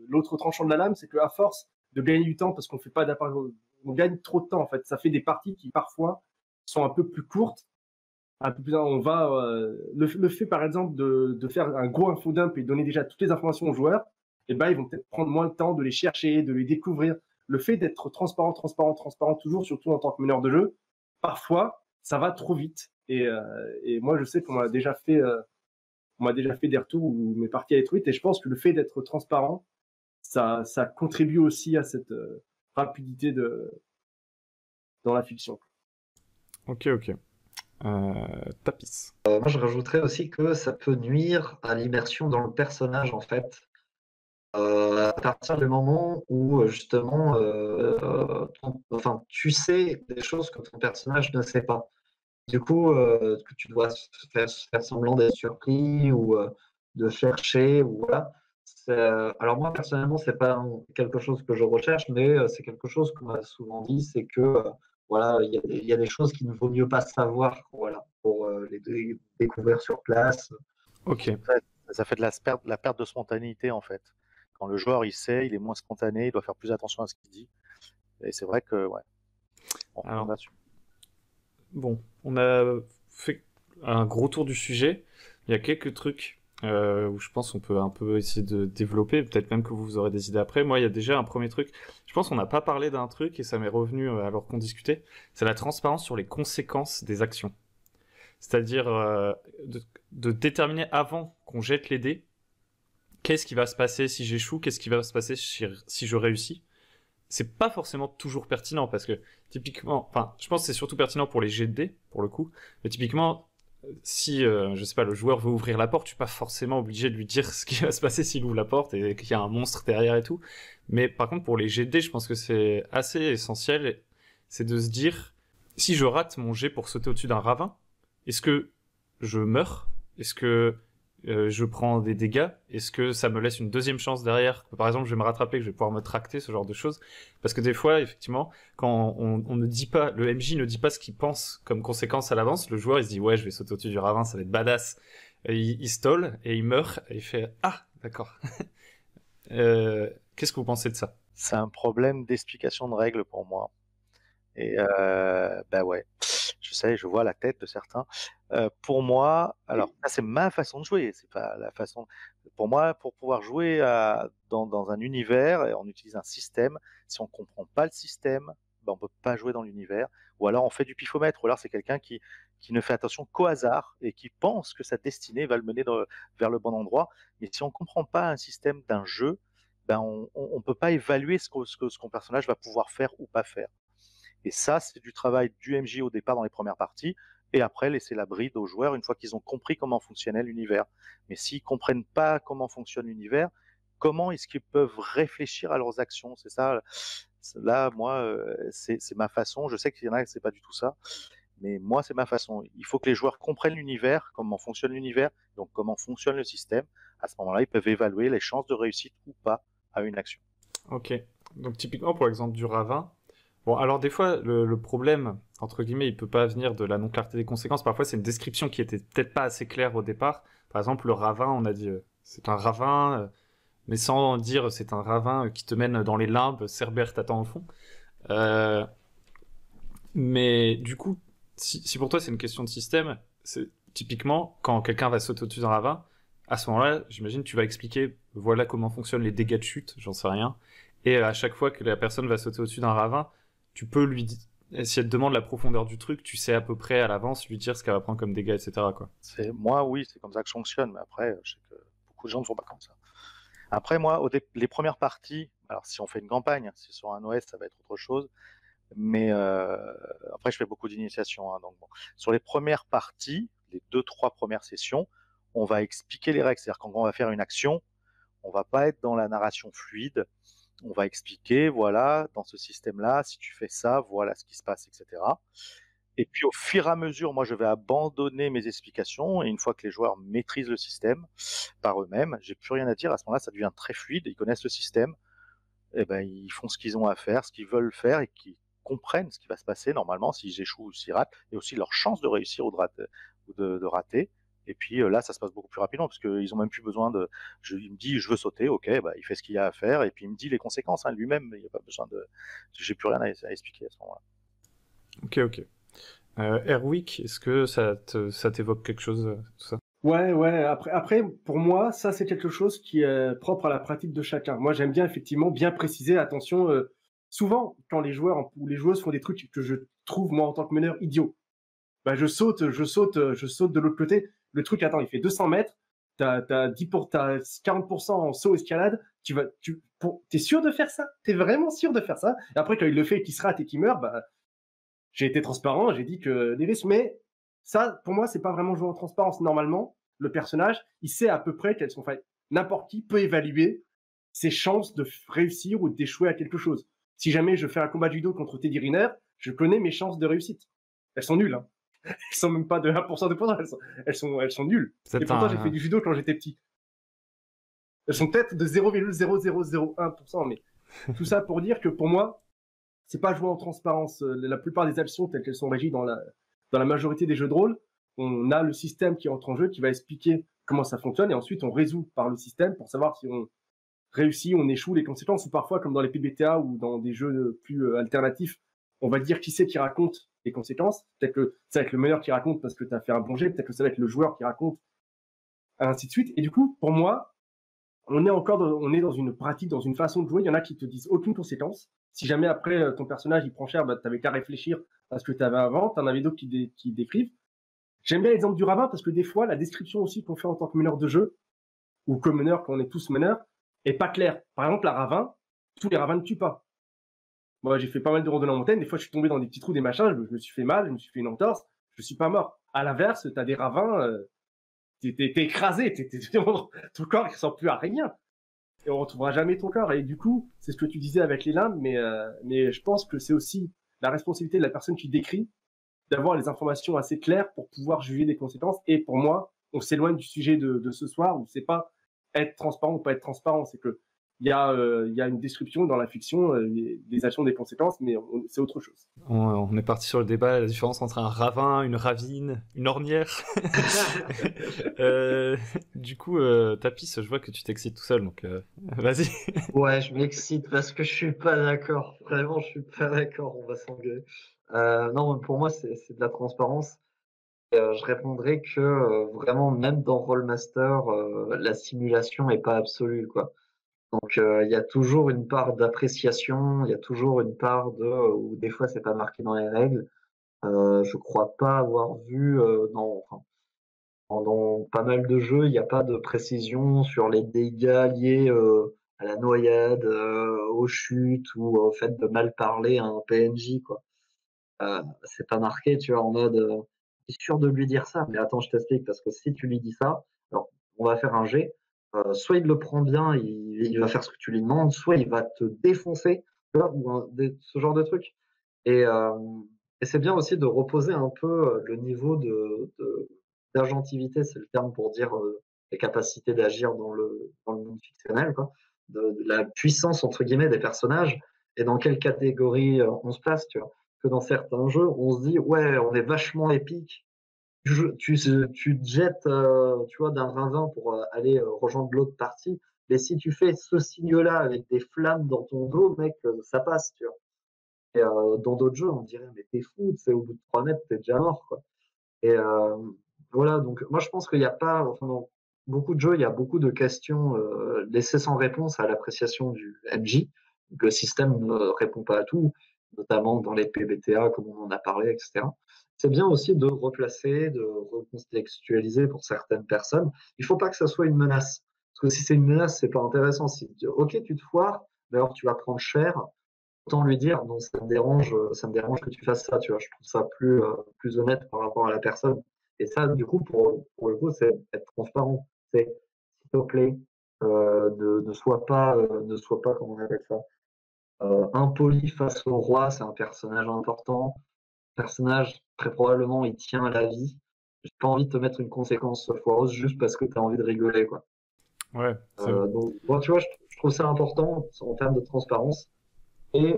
l'autre tranchant de la lame, c'est qu'à force de gagner du temps parce qu'on fait pas on gagne trop de temps, en fait. Ça fait des parties qui parfois sont un peu plus courtes, un peu plus, le fait par exemple de faire un gros infodump et donner déjà toutes les informations aux joueurs, et ben ils vont peut-être prendre moins de temps de les chercher, de les découvrir. Le fait d'être transparent toujours, surtout en tant que meneur de jeu, parfois ça va trop vite. Et moi je sais qu'on m'a déjà fait des retours où mes parties allaient trop vite, et je pense que le fait d'être transparent, ça contribue aussi à cette rapidité dans la fiction. Ok. Tapis. Moi, je rajouterais aussi que ça peut nuire à l'immersion dans le personnage, en fait. À partir du moment où, justement, tu sais des choses que ton personnage ne sait pas. Du coup, que tu dois faire semblant d'être surpris ou de chercher, ou voilà. Alors moi, personnellement, c'est pas quelque chose que je recherche, mais c'est quelque chose qu'on m'a souvent dit, c'est que voilà, il y a des choses qu'il ne vaut mieux pas savoir, voilà, pour les découvrir sur place. Ok. Ça fait de la perte de spontanéité en fait. Quand le joueur il sait, il est moins spontané, il doit faire plus attention à ce qu'il dit. Et c'est vrai que ouais, on retombe Alors, là-dessus. bon, on a fait un gros tour du sujet. Il y a quelques trucs où je pense qu'on peut un peu essayer de développer. Peut-être même que vous aurez des idées après. Moi, il y a déjà un premier truc. Je pense qu'on n'a pas parlé d'un truc et ça m'est revenu alors qu'on discutait. C'est la transparence sur les conséquences des actions. C'est-à-dire de déterminer avant qu'on jette les dés, qu'est-ce qui va se passer si j'échoue, qu'est-ce qui va se passer si je réussis. C'est pas forcément toujours pertinent parce que typiquement, enfin, je pense que c'est surtout pertinent pour les jets de dés, pour le coup. Mais typiquement, si, je sais pas, le joueur veut ouvrir la porte, je suis pas forcément obligé de lui dire ce qui va se passer s'il ouvre la porte et qu'il y a un monstre derrière et tout. Mais par contre, pour les jets de dés, je pense que c'est assez essentiel. C'est de se dire, si je rate mon jet pour sauter au-dessus d'un ravin, est-ce que je meurs? Est-ce que je prends des dégâts? Est-ce que ça me laisse une deuxième chance derrière? Par exemple, je vais me rattraper, que je vais pouvoir me tracter, ce genre de choses. Parce que des fois, effectivement, quand on ne dit pas, le MJ ne dit pas ce qu'il pense comme conséquence à l'avance, le joueur il se dit ouais, je vais sauter au-dessus du ravin, ça va être badass. Et il stall et il meurt et il fait ah, d'accord. Qu'est-ce que vous pensez de ça? C'est un problème d'explication de règles pour moi. Et bah ouais, je sais, je vois la tête de certains. Pour moi, alors ça c'est ma façon de jouer, c'est pas la façon. Pour moi, pour pouvoir jouer dans un univers, et on utilise un système. Si on comprend pas le système, ben on peut pas jouer dans l'univers. Ou alors on fait du pifomètre. Ou alors c'est quelqu'un qui ne fait attention qu'au hasard et qui pense que sa destinée va le mener vers le bon endroit. Mais si on comprend pas un système d'un jeu, ben on peut pas évaluer ce qu'on personnage va pouvoir faire ou pas faire. Et ça, c'est du travail du MJ au départ dans les premières parties, et après laisser la bride aux joueurs une fois qu'ils ont compris comment fonctionnait l'univers. Mais s'ils comprennent pas comment fonctionne l'univers, comment est-ce qu'ils peuvent réfléchir à leurs actions? C'est ça. Là, moi, c'est ma façon. Je sais qu'il y en a, c'est pas du tout ça, mais moi, c'est ma façon. Il faut que les joueurs comprennent l'univers, comment fonctionne l'univers, donc comment fonctionne le système. À ce moment-là, ils peuvent évaluer les chances de réussite ou pas à une action. Ok. Donc typiquement, pour l'exemple du ravin, bon, alors des fois, le problème, entre guillemets, il peut pas venir de la non-clarté des conséquences. Parfois, c'est une description qui était peut-être pas assez claire au départ. Par exemple, le ravin, on a dit, c'est un ravin, mais sans dire c'est un ravin qui te mène dans les limbes, Cerbère t'attend au fond. Euh, mais du coup, si pour toi c'est une question de système, c'est typiquement quand quelqu'un va sauter au-dessus d'un ravin, à ce moment-là, j'imagine tu vas expliquer voilà comment fonctionnent les dégâts de chute, j'en sais rien. Et à chaque fois que la personne va sauter au-dessus d'un ravin, tu peux lui dire, si elle te demande la profondeur du truc, tu sais à peu près à l'avance lui dire ce qu'elle va prendre comme dégâts, etc. quoi. Moi, oui, c'est comme ça que je fonctionne, mais après, je sais que beaucoup de gens ne font pas comme ça. Après, moi, les premières parties, alors si on fait une campagne, si c'est sur un OS, ça va être autre chose, mais après, je fais beaucoup d'initiations, hein, donc bon. Sur les premières parties, les 2-3 premières sessions, on va expliquer les règles. C'est-à-dire quand on va faire une action, on va pas être dans la narration fluide, on va expliquer, voilà, dans ce système-là, si tu fais ça, voilà ce qui se passe, etc. Et puis au fur et à mesure, moi je vais abandonner mes explications, et une fois que les joueurs maîtrisent le système par eux-mêmes, j'ai plus rien à dire. À ce moment-là, ça devient très fluide, ils connaissent le système, et ben ils font ce qu'ils ont à faire, ce qu'ils veulent faire, et qu'ils comprennent ce qui va se passer normalement s'ils échouent ou s'ils ratent, et aussi leur chance de réussir ou de rater. Et puis là, ça se passe beaucoup plus rapidement parce qu'ils ont même plus besoin de. Il me dit, je veux sauter, ok, bah, il fait ce qu'il y a à faire, et puis il me dit les conséquences, hein, lui-même. Il n'y a pas besoin de. J'ai plus rien à expliquer à ce moment-là. Ok, ok. Airwick, est-ce que ça t'évoque quelque chose, tout ça? Ouais. Après, pour moi, ça c'est quelque chose qui est propre à la pratique de chacun. Moi, j'aime bien effectivement bien préciser. Attention, souvent quand les joueurs ou les joueuses font des trucs que je trouve moi en tant que meneur idiots, bah je saute de l'autre côté. Le truc, attends, il fait 200 mètres. T'as 40% en saut escalade. T'es sûr de faire ça? T'es vraiment sûr de faire ça? Et après, quand il le fait et qu'il se rate et qu'il meurt, bah j'ai été transparent. J'ai dit que des risques, mais ça, pour moi, c'est pas vraiment jouer en transparence. Normalement, le personnage, il sait à peu près quelles sont faites. N'importe qui peut évaluer ses chances de réussir ou d'échouer à quelque chose. Si jamais je fais un combat de judo contre Teddy Riner, je connais mes chances de réussite. Elles sont nulles, hein. Elles sont même pas de 1%, 2%, elles sont nulles. Et pourtant, j'ai fait du judo quand j'étais petit. Elles sont peut-être de 0,0001%, mais tout ça pour dire que pour moi, c'est pas jouer en transparence. La plupart des actions telles qu'elles sont régies dans la majorité des jeux de rôle, on a le système qui entre en jeu, qui va expliquer comment ça fonctionne, et ensuite on résout par le système pour savoir si on réussit, on échoue, les conséquences, ou parfois, comme dans les PBTA ou dans des jeux plus alternatifs, on va dire qui c'est qui raconte les conséquences. Peut-être que ça va être le meneur qui raconte parce que tu as fait un bon jet, peut-être que ça va être le joueur qui raconte, ainsi de suite. Et du coup, pour moi, on est dans une pratique, dans une façon de jouer. Il y en a qui te disent aucune conséquence. Si jamais après ton personnage il prend cher, bah, t'avais qu'à réfléchir à ce que tu avais avant. T'en avais d'autres qui décrivent. J'aime bien l'exemple du ravin parce que des fois, la description aussi qu'on fait en tant que meneur de jeu, ou comme meneur, quand on est tous meneurs, est pas claire. Par exemple, la ravin, tous les ravins ne tuent pas. Moi, j'ai fait pas mal de randonnées en montagne. Des fois, je suis tombé dans des petits trous, des machins. Je me suis fait mal, je me suis fait une entorse. Je suis pas mort. À l'inverse, t'as des ravins, t'es écrasé. Ton corps, il ressemble plus à rien. Et on retrouvera jamais ton corps. Et du coup, c'est ce que tu disais avec les limbes, mais je pense que c'est aussi la responsabilité de la personne qui décrit d'avoir les informations assez claires pour pouvoir juger des conséquences. Et pour moi, on s'éloigne du sujet de ce soir où c'est pas être transparent ou pas être transparent. C'est que il y a une description dans la fiction des actions, des conséquences, mais c'est autre chose. On est parti sur le débat, la différence entre un ravin, une ravine, une ornière. Du coup, Tapis, je vois que tu t'excites tout seul, donc vas-y. Ouais, je m'excite parce que je suis pas d'accord. Vraiment, je suis pas d'accord. On va s'engueuler. Non, pour moi, c'est de la transparence. Je répondrai que vraiment, même dans Rollmaster, la simulation est pas absolue, quoi. Donc, il y a toujours une part d'appréciation, il y a toujours une part où des fois c'est pas marqué dans les règles. Je crois pas avoir vu dans pas mal de jeux, il n'y a pas de précision sur les dégâts liés à la noyade, aux chutes ou au fait de mal parler à un PNJ, quoi. C'est pas marqué, tu vois, en mode t'es sûr de lui dire ça? Mais attends, je t'explique, parce que si tu lui dis ça, alors on va faire un jet, soit il le prend bien, il va faire ce que tu lui demandes, soit il va te défoncer, tu vois, ou ce genre de truc. Et, euh, et c'est bien aussi de reposer un peu le niveau d'agentivité, c'est le terme pour dire les capacités d'agir dans le monde fictionnel, quoi, de la puissance entre guillemets des personnages et dans quelle catégorie on se place, tu vois. Que dans certains jeux, on se dit ouais, on est vachement épique. Tu te jettes, tu vois, d'un ravin pour aller rejoindre l'autre partie. Mais si tu fais ce signe-là avec des flammes dans ton dos, mec, ça passe, tu vois. Et dans d'autres jeux, on dirait mais t'es fou, tu sais, au bout de 3 mètres, t'es déjà mort, quoi. Et voilà, donc moi je pense qu'il n'y a pas, enfin dans beaucoup de jeux, il y a beaucoup de questions laissées sans réponse à l'appréciation du MJ. Donc, le système ne répond pas à tout, notamment dans les PBTA, comme on en a parlé, etc. C'est bien aussi de replacer, de recontextualiser pour certaines personnes. Il ne faut pas que ça soit une menace. Parce que si c'est une menace, c'est pas intéressant. Si, ok, tu te foires, d'ailleurs tu vas prendre cher, autant lui dire, non, ça me dérange que tu fasses ça, tu vois. Je trouve ça plus honnête par rapport à la personne. Et ça, du coup, pour le coup, c'est être transparent. C'est, s'il te plaît, ne sois pas, comment on appelle ça, impoli face au roi, c'est un personnage important. Personnage, très probablement, il tient à la vie. J'ai pas envie de te mettre une conséquence foireuse juste parce que tu as envie de rigoler, quoi. Ouais, Donc, bon, tu vois, je trouve ça important en termes de transparence. Et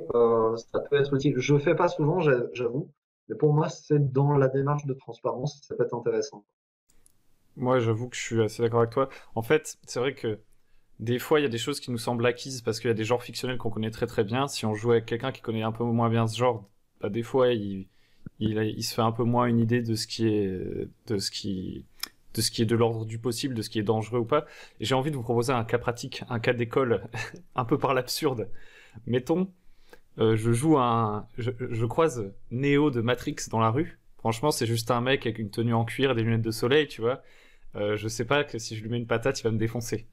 ça peut être utile. Je le fais pas souvent, j'avoue, mais pour moi, c'est dans la démarche de transparence, ça peut être intéressant. moi j'avoue que je suis assez d'accord avec toi. En fait, c'est vrai que des fois, il y a des choses qui nous semblent acquises parce qu'il y a des genres fictionnels qu'on connaît très très bien. Si on joue avec quelqu'un qui connaît un peu moins bien ce genre, bah, des fois, il se fait un peu moins une idée de ce qui est, de ce qui est de l'ordre du possible, de ce qui est dangereux ou pas. Et j'ai envie de vous proposer un cas pratique, un cas d'école, un peu par l'absurde. Mettons, je croise Neo de Matrix dans la rue. Franchement, c'est juste un mec avec une tenue en cuir et des lunettes de soleil, tu vois. Je sais pas que si je lui mets une patate, il va me défoncer.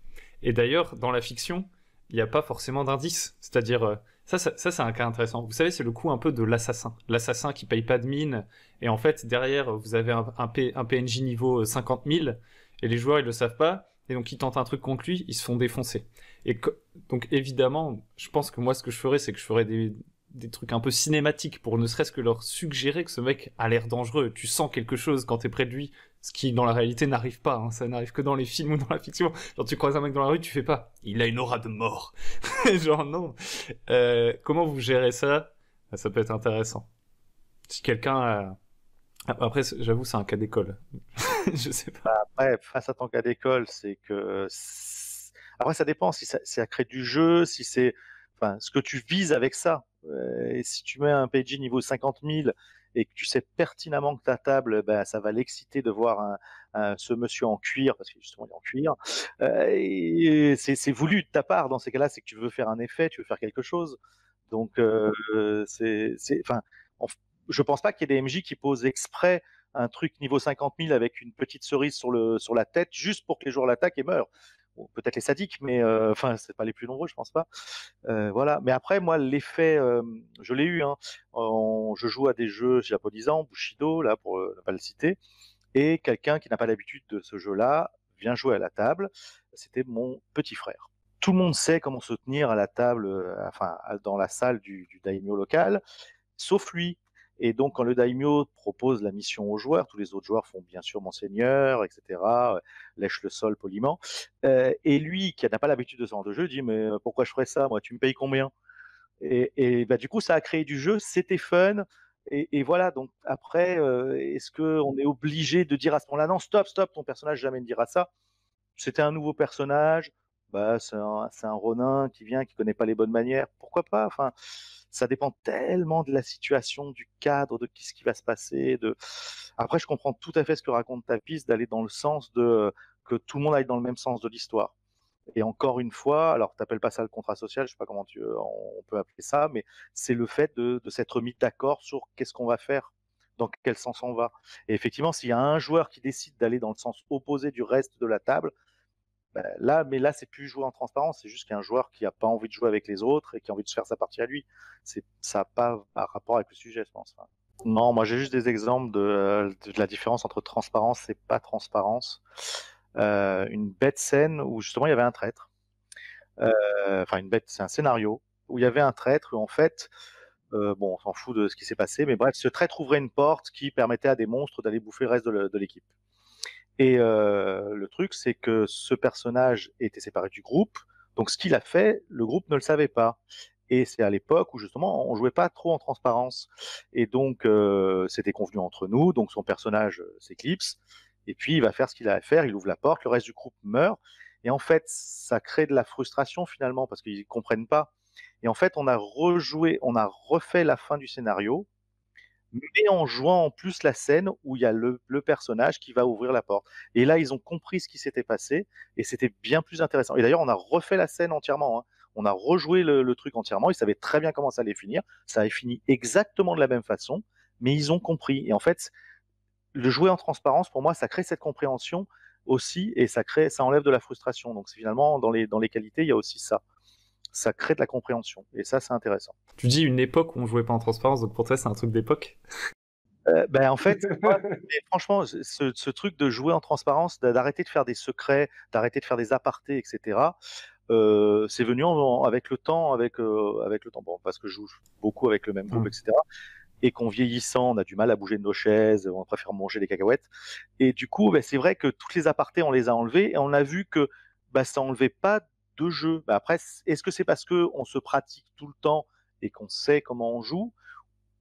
Et d'ailleurs, dans la fiction, il n'y a pas forcément d'indice. C'est-à-dire, ça c'est un cas intéressant. Vous savez, c'est le coup un peu de l'assassin. L'assassin qui paye pas de mine. Et en fait, derrière, vous avez un PNJ niveau 50 000. Et les joueurs, ils le savent pas. Et donc, ils tentent un truc contre lui, ils se font défoncer. Donc, évidemment, je pense que moi, ce que je ferais, c'est que je ferais des trucs un peu cinématiques pour ne serait-ce que leur suggérer que ce mec a l'air dangereux. Tu sens quelque chose quand t'es près de lui, ce qui dans la réalité n'arrive pas, hein. Ça n'arrive que dans les films ou dans la fiction. Genre tu croises un mec dans la rue, tu fais pas il a une aura de mort. Genre non. Comment vous gérez ça? Ça peut être intéressant. Si quelqu'un après j'avoue c'est un cas d'école. Je sais pas. Après, face à ton cas d'école, c'est que Après, ça dépend si ça crée du jeu, si c'est, enfin, ce que tu vises avec ça. Et si tu mets un PJ niveau 50 000 et que tu sais pertinemment que ta table, ben, ça va l'exciter de voir ce monsieur en cuir, parce que justement il est en cuir, et c'est voulu de ta part dans ces cas-là, c'est que tu veux faire un effet, tu veux faire quelque chose. Donc, enfin, je pense pas qu'il y ait des MJ qui posent exprès un truc niveau 50 000 avec une petite cerise sur la tête juste pour que les joueurs l'attaquent et meurent. Bon, peut-être les sadiques, mais enfin, c'est pas les plus nombreux, je pense pas. Voilà. Mais après, moi, l'effet, je l'ai eu. Hein. Je joue à des jeux japonisants, Bushido, là, pour ne pas le citer, et quelqu'un qui n'a pas l'habitude de ce jeu-là vient jouer à la table. C'était mon petit frère. Tout le monde sait comment se tenir à la table, enfin, dans la salle du daimyo local, sauf lui. Et donc, quand le daimyo propose la mission aux joueurs, tous les autres joueurs font bien sûr Monseigneur, etc., lèche le sol poliment. Et lui, qui n'a pas l'habitude de ce genre de jeu, dit mais pourquoi je ferais ça, moi, tu me payes combien? Et bah, du coup, ça a créé du jeu, c'était fun. Et voilà, donc après, est-ce qu'on est obligé de dire à ce moment-là, non, stop, ton personnage jamais ne dira ça? C'était un nouveau personnage, bah, c'est un Ronin qui vient, qui connaît pas les bonnes manières, pourquoi pas? Enfin, ça dépend tellement de la situation, du cadre, de ce qui va se passer. Après, je comprends tout à fait ce que raconte Tapis, d'aller dans le sens de que tout le monde aille dans le même sens de l'histoire. Et encore une fois, alors t'appelles pas ça le contrat social, je sais pas comment on peut appeler ça, mais c'est le fait de s'être mis d'accord sur qu'est-ce qu'on va faire, dans quel sens on va. Et effectivement, s'il y a un joueur qui décide d'aller dans le sens opposé du reste de la table, ben là, c'est plus jouer en transparence, c'est juste qu'un joueur qui a pas envie de jouer avec les autres et qui a envie de se faire sa partie à lui. Ça n'a pas un rapport avec le sujet, je pense. Non, moi j'ai juste des exemples de la différence entre transparence et pas transparence. Une bête scène où justement il y avait un traître. Enfin, une bête, c'est un scénario où il y avait un traître où en fait, bon, on s'en fout de ce qui s'est passé, mais bref, ce traître ouvrait une porte qui permettait à des monstres d'aller bouffer le reste de l'équipe. Et le truc, c'est que ce personnage était séparé du groupe, donc ce qu'il a fait, le groupe ne le savait pas. Et c'est à l'époque où justement on jouait pas trop en transparence. Et donc c'était convenu entre nous, donc son personnage s'éclipse, et puis il va faire ce qu'il a à faire, il ouvre la porte, le reste du groupe meurt. Et en fait, ça crée de la frustration finalement, parce qu'ils comprennent pas. Et en fait, on a refait la fin du scénario, mais en jouant en plus la scène où il y a le personnage qui va ouvrir la porte. Et là, ils ont compris ce qui s'était passé, et c'était bien plus intéressant. Et d'ailleurs, on a refait la scène entièrement. Hein. On a rejoué le truc entièrement. Ils savaient très bien comment ça allait finir. Ça avait fini exactement de la même façon, mais ils ont compris. Et en fait, le jouer en transparence, pour moi, ça crée cette compréhension aussi, et ça enlève de la frustration. Donc, c'est finalement, dans les qualités, il y a aussi ça. Ça crée de la compréhension, et ça, c'est intéressant. Tu dis une époque où on jouait pas en transparence, donc pour toi, c'est un truc d'époque? Ben en fait, moi, franchement, ce truc de jouer en transparence, d'arrêter de faire des secrets, d'arrêter de faire des apartés, etc., c'est venu avec le temps, avec le temps. Bon, parce que je joue beaucoup avec le même groupe, etc. Et qu'en vieillissant, on a du mal à bouger de nos chaises, on préfère manger des cacahuètes. Et du coup, ben, c'est vrai que toutes les apartés, on les a enlevés, et on a vu que ben, ça enlevait pas de jeu. Ben après, est-ce que c'est parce que on se pratique tout le temps et qu'on sait comment on joue,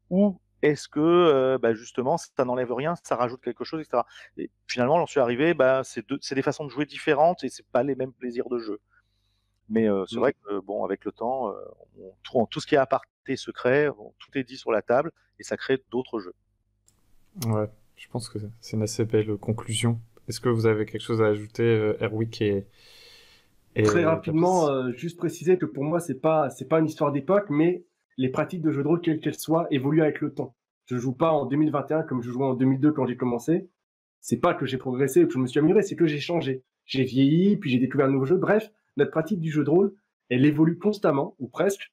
ou est-ce que bah justement ça n'enlève rien, ça rajoute quelque chose, etc. Et finalement, j'en suis arrivé, bah, c'est des façons de jouer différentes, et c'est pas les mêmes plaisirs de jeu. Mais c'est vrai que bon, avec le temps, on trouve tout ce qui est aparté, secret, tout est dit sur la table, et ça crée d'autres jeux. Ouais, je pense que c'est une assez belle conclusion. Est-ce que vous avez quelque chose à ajouter, Erwick et Très rapidement, juste préciser que pour moi, c'est pas une histoire d'époque, mais les pratiques de jeux de rôle, quelles qu'elles soient, évoluent avec le temps. Je joue pas en 2021 comme je jouais en 2002 quand j'ai commencé. C'est pas que j'ai progressé ou que je me suis amélioré, c'est que j'ai changé. J'ai vieilli, puis j'ai découvert un nouveau jeu. Bref, notre pratique du jeu de rôle, elle évolue constamment, ou presque.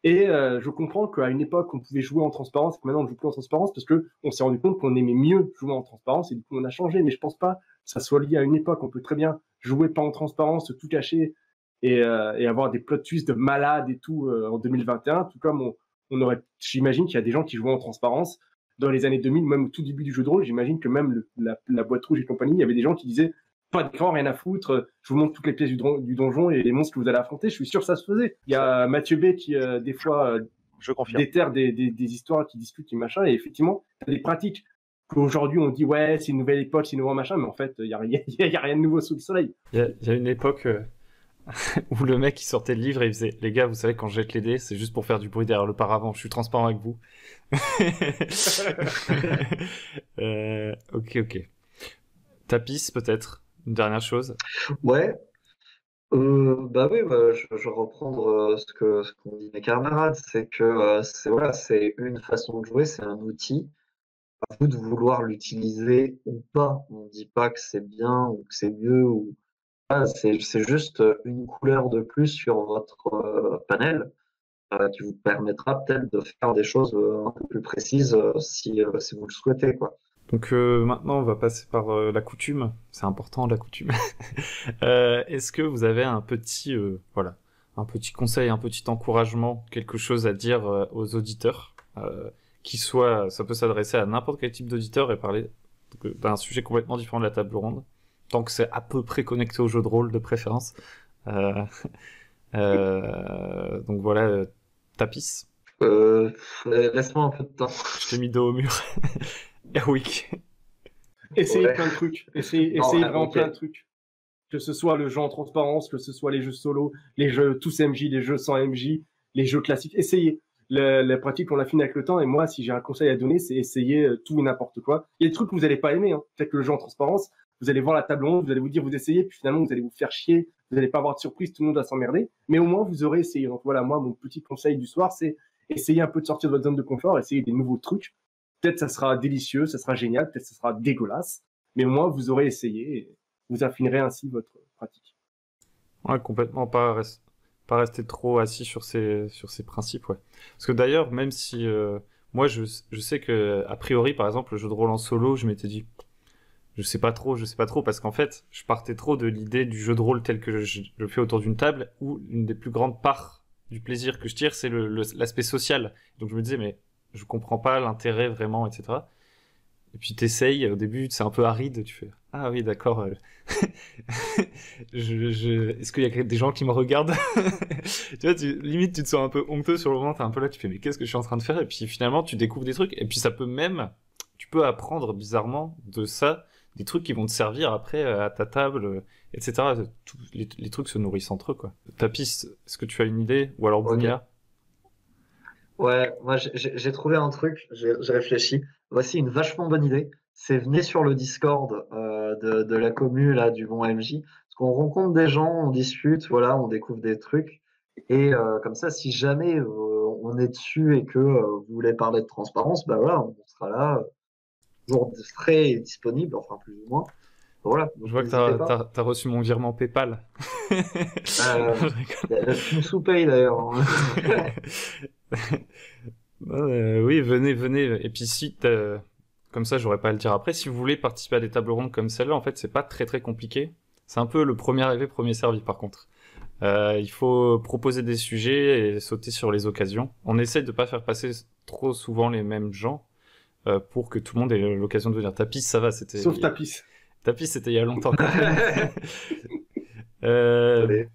Et je comprends qu'à une époque, on pouvait jouer en transparence, et que maintenant on ne joue plus en transparence, parce que on s'est rendu compte qu'on aimait mieux jouer en transparence, et du coup on a changé. Mais je pense pas que ça soit lié à une époque. On peut très bien jouer pas en transparence, tout cacher, et avoir des plot twists de malades et tout en 2021, tout comme on aurait, j'imagine qu'il y a des gens qui jouaient en transparence dans les années 2000, même au tout début du jeu de rôle. J'imagine que même la boîte rouge et compagnie, il y avait des gens qui disaient pas d'écran, rien à foutre, je vous montre toutes les pièces du donjon et les monstres que vous allez affronter. Je suis sûr que ça se faisait. Il y a Mathieu B qui des fois je confirme, déterre des histoires qui discutent et machin, et effectivement il y a des pratiques qu'aujourd'hui on dit ouais c'est une nouvelle époque, c'est nouveau machin, mais en fait il y a rien de nouveau sous le soleil. Il y a une époque Où le mec il sortait le livre et il faisait les gars, vous savez, quand je jette les dés, c'est juste pour faire du bruit derrière le paravent, je suis transparent avec vous. Ok. Tapis, peut-être, une dernière chose. Ouais, bah oui, bah, je vais reprendre ce qu'ont dit mes camarades, c'est que c'est une façon de jouer, c'est un outil. À vous de vouloir l'utiliser ou pas. On ne dit pas que c'est bien ou que c'est mieux ou pas, c'est juste une couleur de plus sur votre panel qui vous permettra peut-être de faire des choses un peu plus précises si vous le souhaitez, quoi. Donc maintenant, on va passer par la coutume. C'est important, la coutume. Est-ce que vous avez un petit, un petit conseil, un petit encouragement, quelque chose à dire aux auditeurs, ça peut s'adresser à n'importe quel type d'auditeur et parler d'un sujet complètement différent de la table ronde, tant que c'est à peu près connecté au jeu de rôle de préférence. Euh, donc voilà, Tapis. Laisse-moi un peu de temps. Je t'ai mis dos au mur. Erwick. Essayez Ouais. plein de trucs. Essayez Non, vraiment ok. plein de trucs. Que ce soit le jeu en transparence, que ce soit les jeux solo, les jeux tous MJ, les jeux sans MJ, les jeux classiques. Essayez. La pratique, on l'affine avec le temps. Et moi, si j'ai un conseil à donner, c'est essayer tout et n'importe quoi. Il y a des trucs que vous n'allez pas aimer. Hein. Peut-être que le jeu en transparence, vous allez voir la table ronde, vous allez vous dire, vous essayez, puis finalement, vous allez vous faire chier. Vous n'allez pas avoir de surprise, tout le monde va s'emmerder. Mais au moins, vous aurez essayé. Donc voilà, moi, mon petit conseil du soir, c'est essayer un peu de sortir de votre zone de confort, essayer des nouveaux trucs. Peut-être ça sera délicieux, ça sera génial, peut-être ça sera dégueulasse. Mais au moins, vous aurez essayé et vous affinerez ainsi votre pratique. Ouais, complètement pas rester trop assis sur ses principes, ouais. Parce que d'ailleurs, même si moi je sais que a priori, par exemple, le jeu de rôle en solo, je m'étais dit, je sais pas trop, parce qu'en fait, je partais trop de l'idée du jeu de rôle tel que je le fais autour d'une table, où une des plus grandes parts du plaisir que je tire, c'est l'aspect social. Donc je me disais, mais je comprends pas l'intérêt vraiment, etc. Et puis t'essayes, au début c'est un peu aride, tu fais ah oui d'accord, est-ce qu'il y a des gens qui me regardent? Tu vois, limite tu te sens un peu honteux sur le moment, t'es un peu là, tu fais mais qu'est-ce que je suis en train de faire? Et puis finalement tu découvres des trucs, et puis tu peux apprendre bizarrement de ça, des trucs qui vont te servir après à ta table, etc. Les trucs se nourrissent entre eux, quoi. Tapis, est-ce que tu as une idée? Ou alors Ok. Bounia? Ouais, moi j'ai trouvé un truc, j'ai réfléchi. Voici une vachement bonne idée. C'est venez sur le Discord de la commu là du bon MJ, parce qu'on rencontre des gens, on discute, voilà, on découvre des trucs. Et comme ça, si jamais on est dessus et que vous voulez parler de transparence, bah voilà, on sera là, toujours frais et disponible, enfin plus ou moins. Voilà, Je donc vois que n'hésitez pas. t'as reçu mon virement PayPal. Euh, Je rigole. tu me sous-payes d'ailleurs. Oui, venez. Et puis comme ça, j'aurais pas à le dire après. Si vous voulez participer à des tables rondes comme celle-là, en fait, c'est pas très très compliqué. C'est un peu le premier arrivé, premier servi, par contre. Il faut proposer des sujets et sauter sur les occasions. On essaie de pas faire passer trop souvent les mêmes gens pour que tout le monde ait l'occasion de venir. Tapis, ça va, Sauf Tapis. Tapis, c'était il y a longtemps quand même. Allez.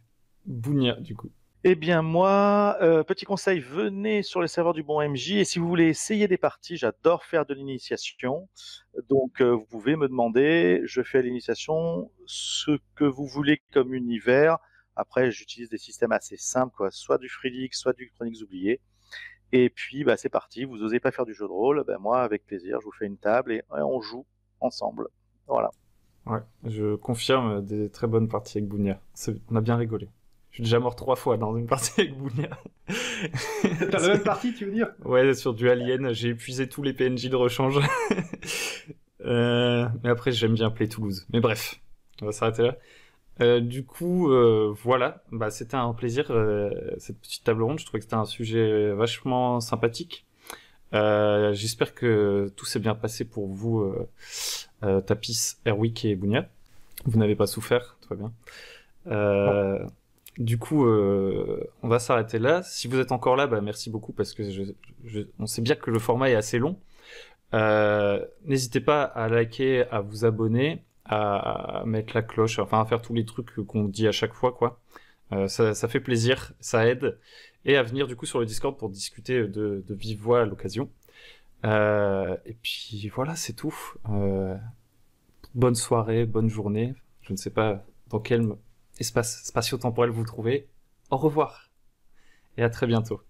Bounia, du coup. Eh bien moi, petit conseil, venez sur les serveurs du bon MJ et si vous voulez essayer des parties, j'adore faire de l'initiation. Donc vous pouvez me demander, je fais à l'initiation ce que vous voulez comme univers. Après, j'utilise des systèmes assez simples, quoi, soit du Freelix, soit du Chroniques oubliées. Et puis bah, c'est parti, vous n'osez pas faire du jeu de rôle, ben, moi avec plaisir, je vous fais une table et on joue ensemble. Voilà. Ouais, je confirme des très bonnes parties avec Bounia. On a bien rigolé. Je suis déjà mort 3 fois dans une partie avec Bounia. T'as la même partie, tu veux dire? Ouais, sur du Alien, j'ai épuisé tous les PNJ de rechange. Mais après, j'aime bien Play Toulouse. Mais bref, on va s'arrêter là. Du coup, voilà, bah, c'était un plaisir, cette petite table ronde. Je trouvais que c'était un sujet vachement sympathique. J'espère que tout s'est bien passé pour vous, Tapis, Erwick et Bounia. Vous n'avez pas souffert, tout va bien. Du coup, on va s'arrêter là. Si vous êtes encore là, bah, merci beaucoup parce que on sait bien que le format est assez long. N'hésitez pas à liker, à vous abonner, à mettre la cloche, enfin à faire tous les trucs qu'on dit à chaque fois, quoi. Ça fait plaisir, ça aide. Et à venir du coup sur le Discord pour discuter de vive voix à l'occasion. Et puis voilà, c'est tout. Bonne soirée, bonne journée. Je ne sais pas dans quel espace spatio-temporel vous trouvez. Au revoir et à très bientôt.